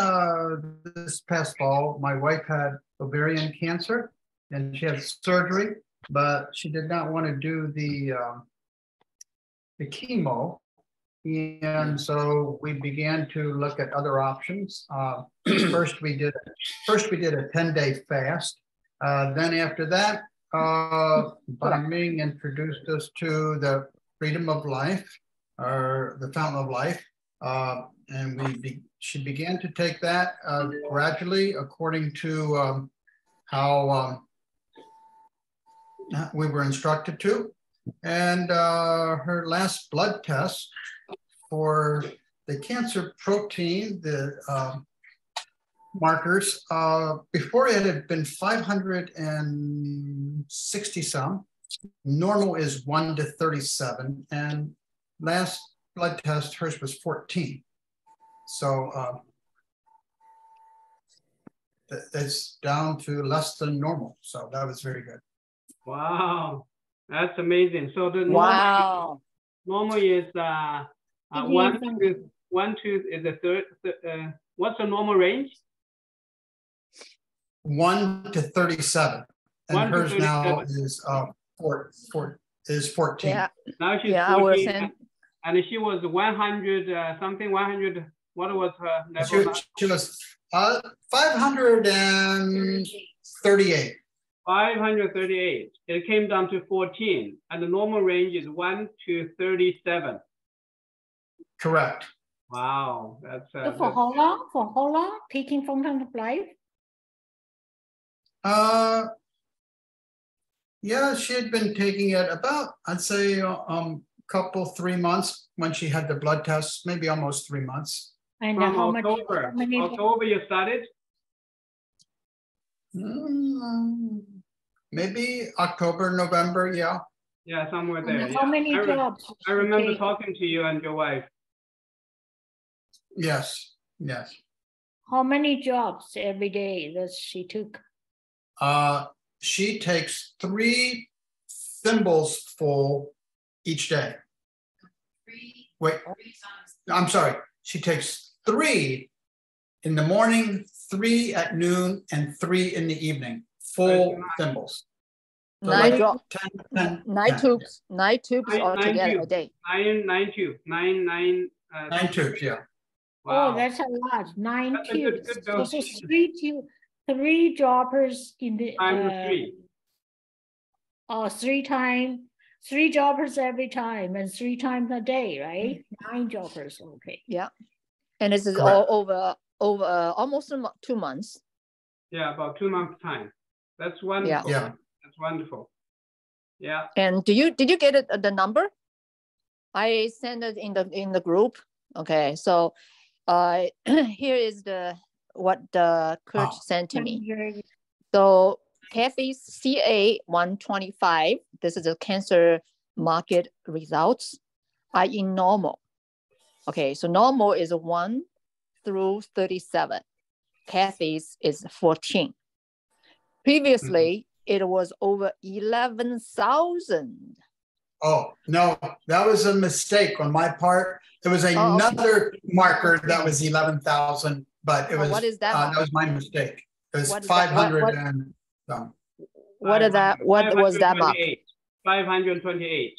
this past fall, my wife had ovarian cancer and she had surgery, but she did not want to do the chemo. And so we began to look at other options. First we did a 10-day fast. Then after that, Ban Ming introduced us to the Freedom of Life, or the Fountain of Life. And she began to take that gradually according to how we were instructed to. And her last blood test for the cancer protein, the markers, before it had been 560 some. Normal is 1 to 37, and last blood test, hers was 14. So it's down to less than normal. So that was very good. Wow, that's amazing. So the normal is one tooth is the third. What's the normal range? 1 to 37, and hers now is 14. Yeah. Now she's 14, and she was 100 something. 100. What was her level? She was 538. 538. It came down to 14, and the normal range is 1 to 37. Correct. Wow, that's So for how long? For how long? Taking fountain of life? Yeah, she had been taking it about, I'd say, couple 3 months when she had the blood tests, maybe almost 3 months. And from how much? October. How many? October you started? Maybe October, November, yeah. Yeah, somewhere there. How many jobs? I remember Okay. talking to you and your wife. Yes, yes. How many jobs every day that she took? She takes 3 thimbles full each day. Wait, I'm sorry. She takes 3 in the morning, 3 at noon, and 3 in the evening. Full thimbles. So 9 like drops. 10, 9 tubes. 9 tubes altogether tubes. a day. Nine tubes. Nine 9 tubes, yeah. Oh, Wow. that's a lot. 9 That's a good tubes. dose. So 3 droppers in the Times 3. 3 times 3 jobbers every time and 3 times a day, right? 9 jobbers. Okay. Yeah. And this is Correct. all over almost 2 months. Yeah, about 2 months time. That's wonderful. Yeah. That's wonderful. Yeah. And did you get it, the number? I sent it in the group. Okay, so here is what Kurt sent to me. So Kathy's CA 125. This is the cancer market results are in normal. Okay, so normal is 1 through 37. Kathy's is 14. Previously, it was over 11,000. Oh, no, that was a mistake on my part. There was another marker that was 11,000, but it was, what is that? That was my mistake. It was What is 500 what- and some. What is that? What was that mark? 528.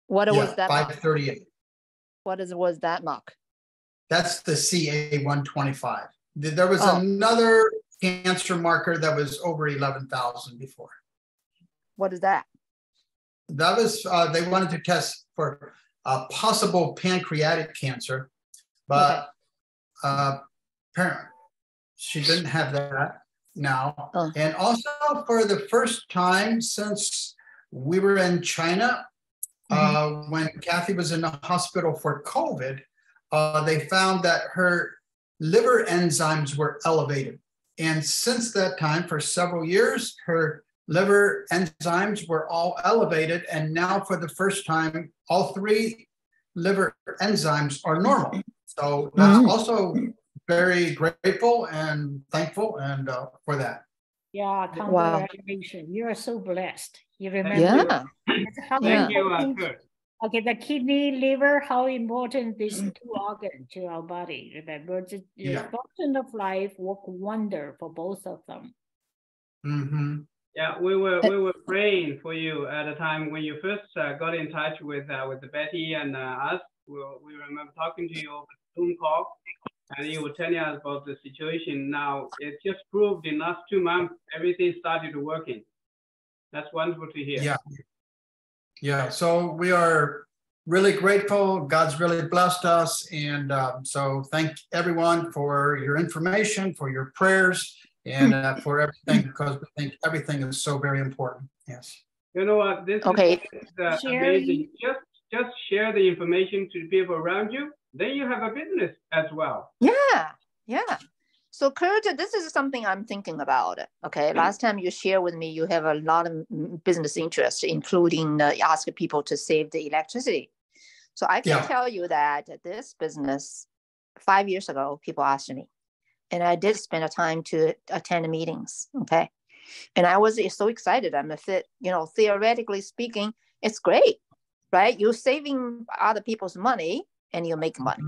What was that mark? 538. Was that mark? That's the CA 125. There was another cancer marker that was over 11,000 before. What is that? That was, they wanted to test for possible pancreatic cancer, but apparently she didn't have that now. And also for the first time since we were in China, when Kathy was in the hospital for COVID, they found that her liver enzymes were elevated. And since that time, for several years, her liver enzymes were all elevated. And now for the first time, all 3 liver enzymes are normal. So that's also very grateful and thankful and for that. Yeah, congratulations. You are so blessed. You remember. Yeah. Thank you, Kurt. Okay, the kidney, liver, how important these 2 organs to our body. Remember, the function of life work wonder for both of them. Yeah, we were praying for you at the time when you first got in touch with Betty and us. We remember talking to you over the Zoom call, and you were telling us about the situation. Now it just proved in last 2 months everything started working. That's wonderful to hear. Yeah. Yeah, so we are really grateful. God's really blessed us. And so thank everyone for your information, for your prayers, and for everything, because we think everything is so very important. Yes. You know what? This is amazing. Just share the information to the people around you. Then you have a business as well. Yeah, yeah. So Kurt, this is something I'm thinking about. Okay, last time you shared with me, you have a lot of business interests, including asking people to save the electricity. So I can tell you that this business, 5 years ago, people asked me, and I did spend a time to attend meetings. Okay, and I was so excited. Theoretically speaking, it's great, right? You're saving other people's money, and you make money.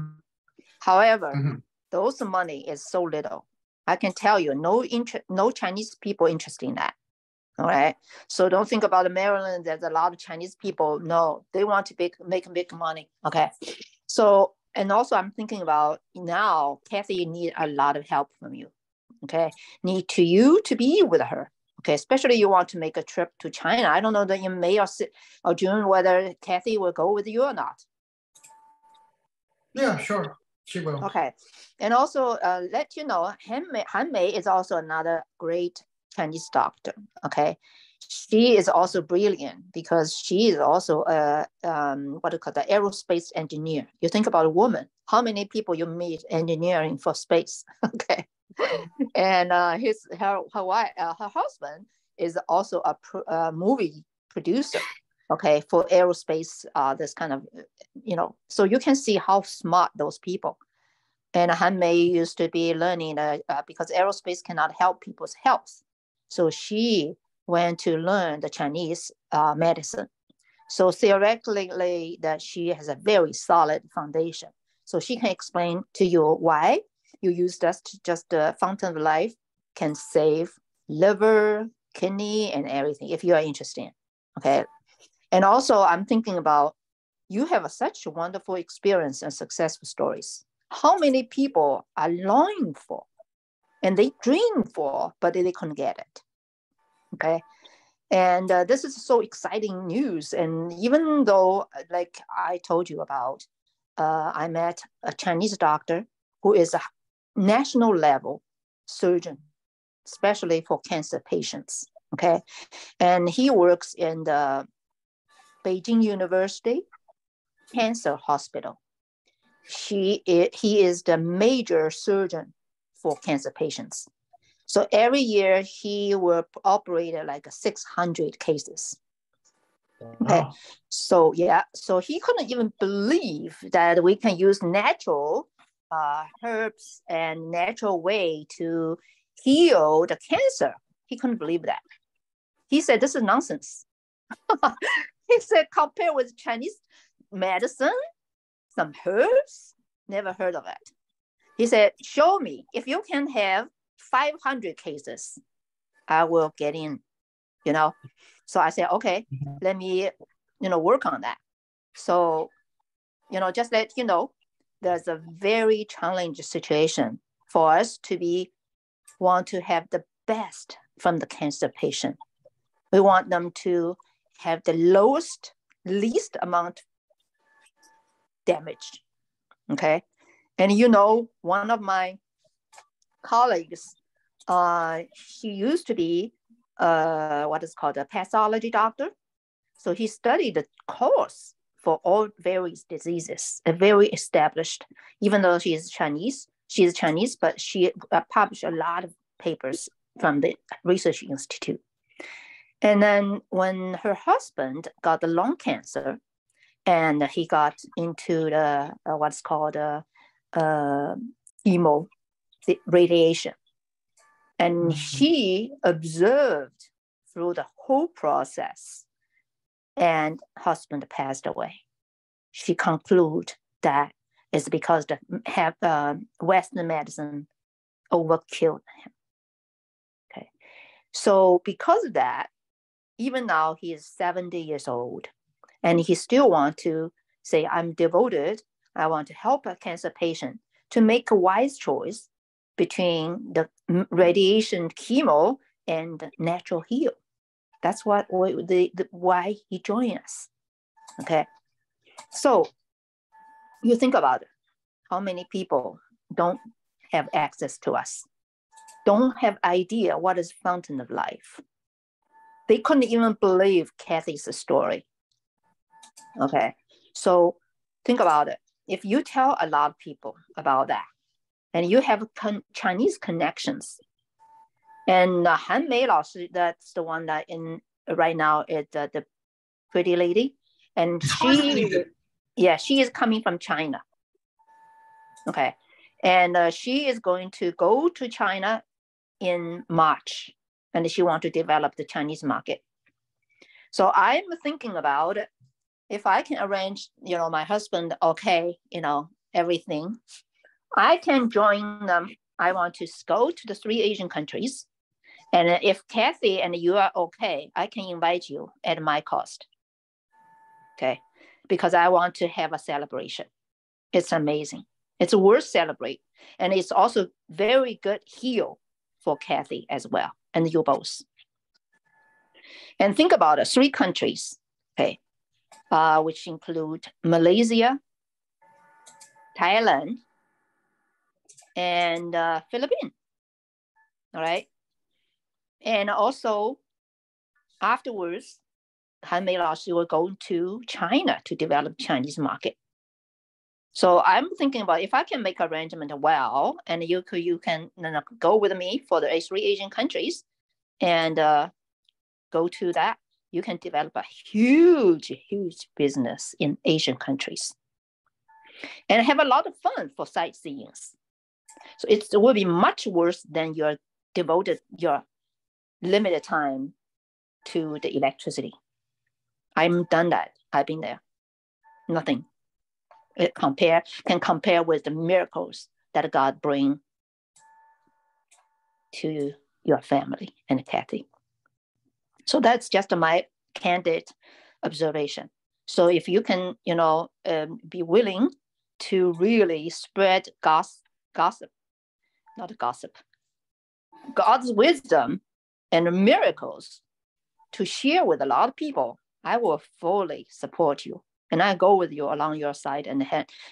However, those money is so little. I can tell you, no Chinese people interested in that. All right. So don't think about Maryland. There's a lot of Chinese people. No, they want to make big money. Okay. So, and also I'm thinking about now, Kathy need a lot of help from you. Okay. Need you to be with her. Okay, especially you want to make a trip to China. I don't know that in May or June whether Kathy will go with you or not. Yeah, sure. She will. Okay, and also let you know, Han Mei is also another great Chinese doctor. Okay, she is also brilliant because she is also a what do you call the aerospace engineer. You think about a woman, how many people you meet engineering for space? Okay, and her husband is also a movie producer. Okay, for aerospace, this kind of, so you can see how smart those people. And Han Mei used to be learning because aerospace cannot help people's health. So she went to learn the Chinese medicine. So theoretically that she has a very solid foundation. So she can explain to you why you use just the fountain of life can save liver, kidney, and everything if you are interested. Okay. And also I'm thinking about, you have such a wonderful experience and successful stories. How many people are longing for and they dream for, but they couldn't get it. Okay. And this is so exciting news. And even though, like I told you about, I met a Chinese doctor who is a national level surgeon, especially for cancer patients. Okay. And he works in the Beijing University Cancer Hospital. He is the major surgeon for cancer patients. So every year he will operate like 600 cases. Okay. Wow. So yeah, so he couldn't even believe that we can use natural herbs and natural way to heal the cancer. He couldn't believe that. He said, this is nonsense. He said, compared with Chinese medicine, some herbs, never heard of it. He said, show me, if you can have 500 cases, I will get in, So I said, okay, let me, work on that. So, just let you know, there's a very challenging situation for us to want to have the best from the cancer patient. We want them to have the least amount damaged. Okay. And one of my colleagues, he used to be what is called a pathology doctor. So he studied the cause for all various diseases, very established, even though she is Chinese, but she published a lot of papers from the research institute. And then when her husband got the lung cancer, and he got into the what's called chemo radiation, and she observed through the whole process, and husband passed away. She concluded that it's because the Western medicine overkilled him. Okay, so because of that, even now he is 70 years old, and he still wants to say, I'm devoted. I want to help a cancer patient to make a wise choice between the radiation chemo and natural heal. That's why he joined us. Okay. So you think about it. How many people don't have access to us, don't have idea what is fountain of life. They couldn't even believe Kathy's story. Okay, so think about it. If you tell a lot of people about that, and you have Chinese connections, and Han Mei Lao, that's the one that right now is the pretty lady, and she is coming from China. Okay, and she is going to go to China in March, and she wants to develop the Chinese market. So I'm thinking about it. If I can arrange, my husband, okay, everything, I can join them. I want to go to the 3 Asian countries. And if Kathy and you are okay, I can invite you at my cost. Okay. Because I want to have a celebration. It's amazing. It's worth celebrate. And it's also very good heal for Kathy as well. And you both. And think about it, 3 countries, okay, which include Malaysia, Thailand, and Philippines, all right? And also afterwards, Han Mei Lao will go to China to develop Chinese market. So I'm thinking about if I can make arrangement well, and you can go with me for the 3 Asian countries and go to that, you can develop a huge business in Asian countries and have a lot of fun for sightseeing. So it will be much worse than your devoted your limited time to the electricity. I've done that. I've been there. Nothing. It can compare with the miracles that God bring to your family and Kathy. So that's just my candid observation. So if you can, be willing to really spread gossip, not gossip, God's wisdom and miracles to share with a lot of people, I will fully support you. And I go with you along your side and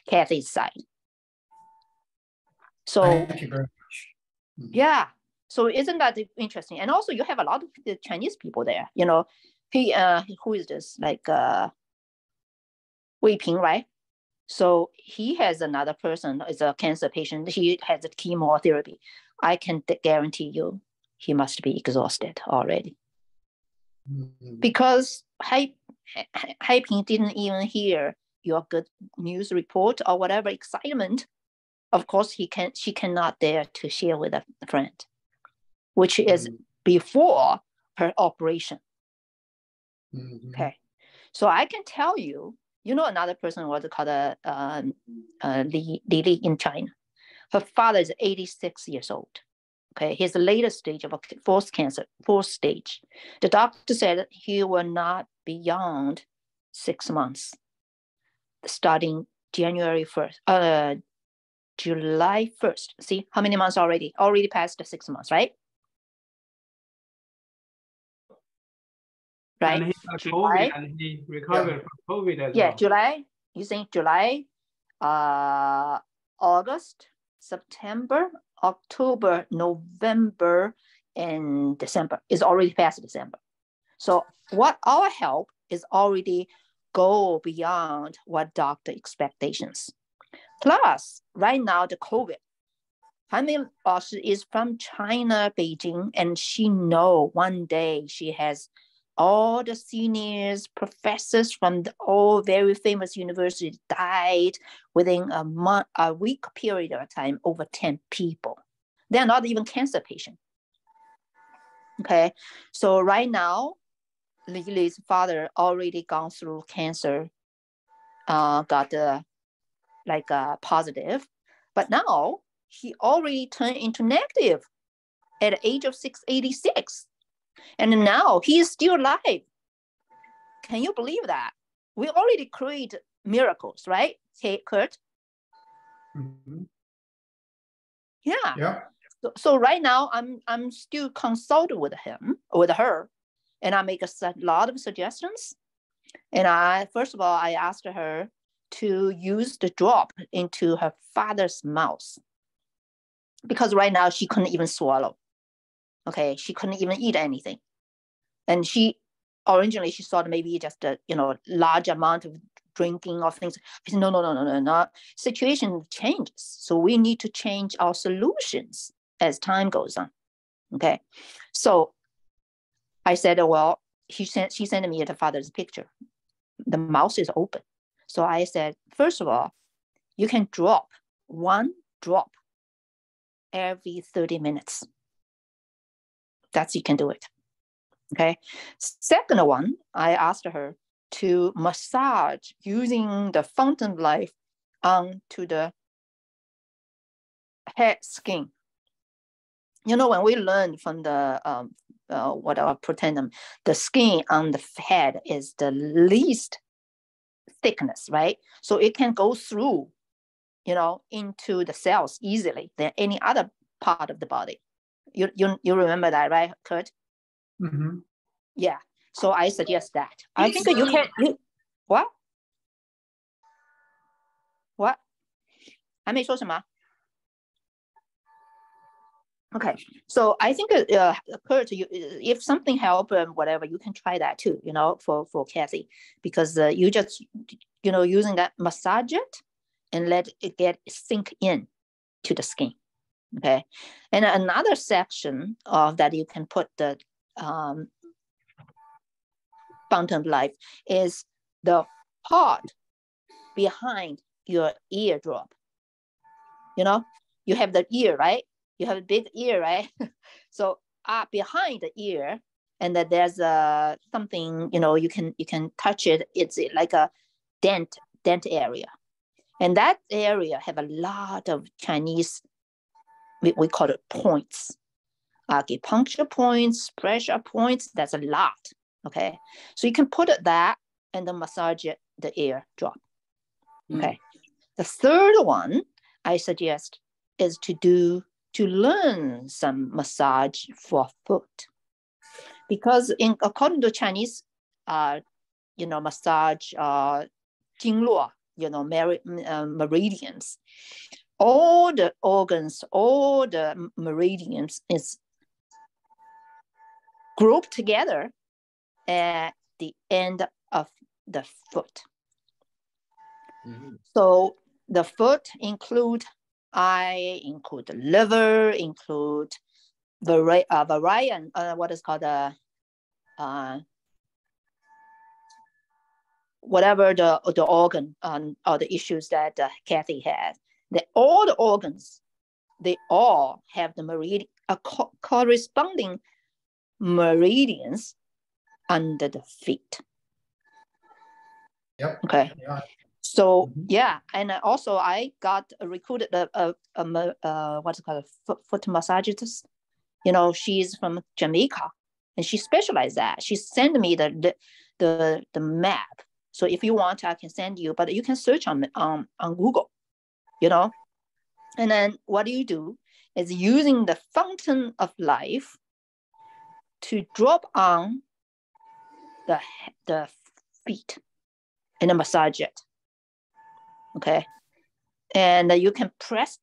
Kathy's side. So thank you very much. Yeah. So isn't that interesting? And also you have a lot of the Chinese people there, who is this? Like Wei Ping, right? So he has another person, is a cancer patient. He has a chemotherapy. I can guarantee you he must be exhausted already. Because Hai Ping didn't even hear your good news report or whatever excitement. Of course, she cannot dare to share with a friend, which is before her operation. Okay, so I can tell you, another person was called Li Li in China. Her father is 86 years old. Okay, his latest stage of fourth stage. The doctor said he will not beyond 6 months, starting January 1st, July 1st. See how many months already? Already passed the 6 months, right? Right. And he got COVID and he recovered from COVID as well. Yeah, July. You think July, August, September, October, November, and December is already past December. So what our help is already go beyond what doctor expectations. Plus, right now the COVID. Han Mei Lao is from China, Beijing, and she know one day she has all the seniors, professors from all very famous universities died within a week period of time, over 10 people. They're not even cancer patients. Okay, so right now, Lily's father already gone through cancer, got positive, but now he already turned into negative at the age of 86. And now he is still alive. Can you believe that? We already create miracles, right? Hey, Kurt? Yeah. So right now I'm still consulting with her, and I make a lot of suggestions. And first of all, I asked her to use the drop into her father's mouth, because right now she couldn't even swallow. Okay, she couldn't even eat anything. And originally she thought maybe just a large amount of drinking or things. I said, no. Situation changes. So we need to change our solutions as time goes on. Okay. So I said, well, she sent me the father's picture. The mouth is open. So I said, first of all, you can drop 1 drop every 30 minutes. You can do it. Okay. Second one, I asked her to massage using the fountain of life onto the head skin. When we learned from the the skin on the head is the least thickness, right? So it can go through, into the cells easily than any other part of the body. You remember that, right, Kurt? Yeah. So I suggest that. I think you can. What? What? 还没说什么? Okay, so I think Kurt, if something help whatever, you can try that too. You know, for Kathy, because you just using that massage it and let it get sink in to the skin. Okay, and another section of that you can put the fountain of life is the part behind your eardrop. You know, you have the ear, right? You have a big ear, right? So behind the ear, and that there's something, you can touch it. It's like a dent area, and that area have a lot of Chinese, we call it points, acupuncture points, pressure points. That's a lot. Okay, so you can put it that and then massage it, the eardrop. Okay, the third one I suggest is to learn some massage for foot, because according to Chinese, massage, 经络, meridians, all the organs, all the meridians is grouped together at the end of the foot. So the foot include eye, include the liver, include variant, what is called whatever the organ or the issues that Kathy had. All the organs, they all have the meridian, corresponding meridians under the feet. Yep. Okay. Yeah. So yeah, and also I got recruited what's it called, a foot massagist. She's from Jamaica, and she specialized that. She sent me the map. So if you want, I can send you, but you can search on Google. And then what you do is using the fountain of life to drop on the feet and then massage it. Okay, and you can press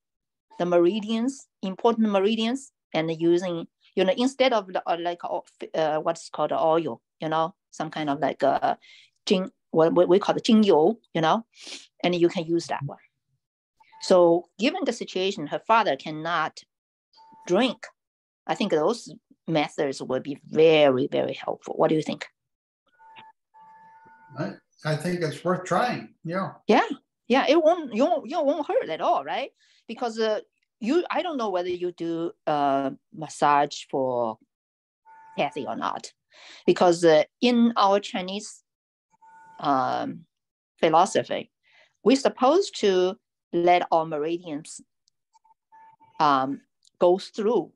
the meridians, important meridians, and using, instead of what's called oil, some kind of like what we call the 精油, and you can use that one. So given the situation, her father cannot drink, I think those methods would be very, very helpful. What do you think? I think it's worth trying. Yeah. Yeah, it won't hurt at all, right? Because I don't know whether you do massage for Kathy or not, because in our Chinese philosophy, we're supposed to let our meridians go through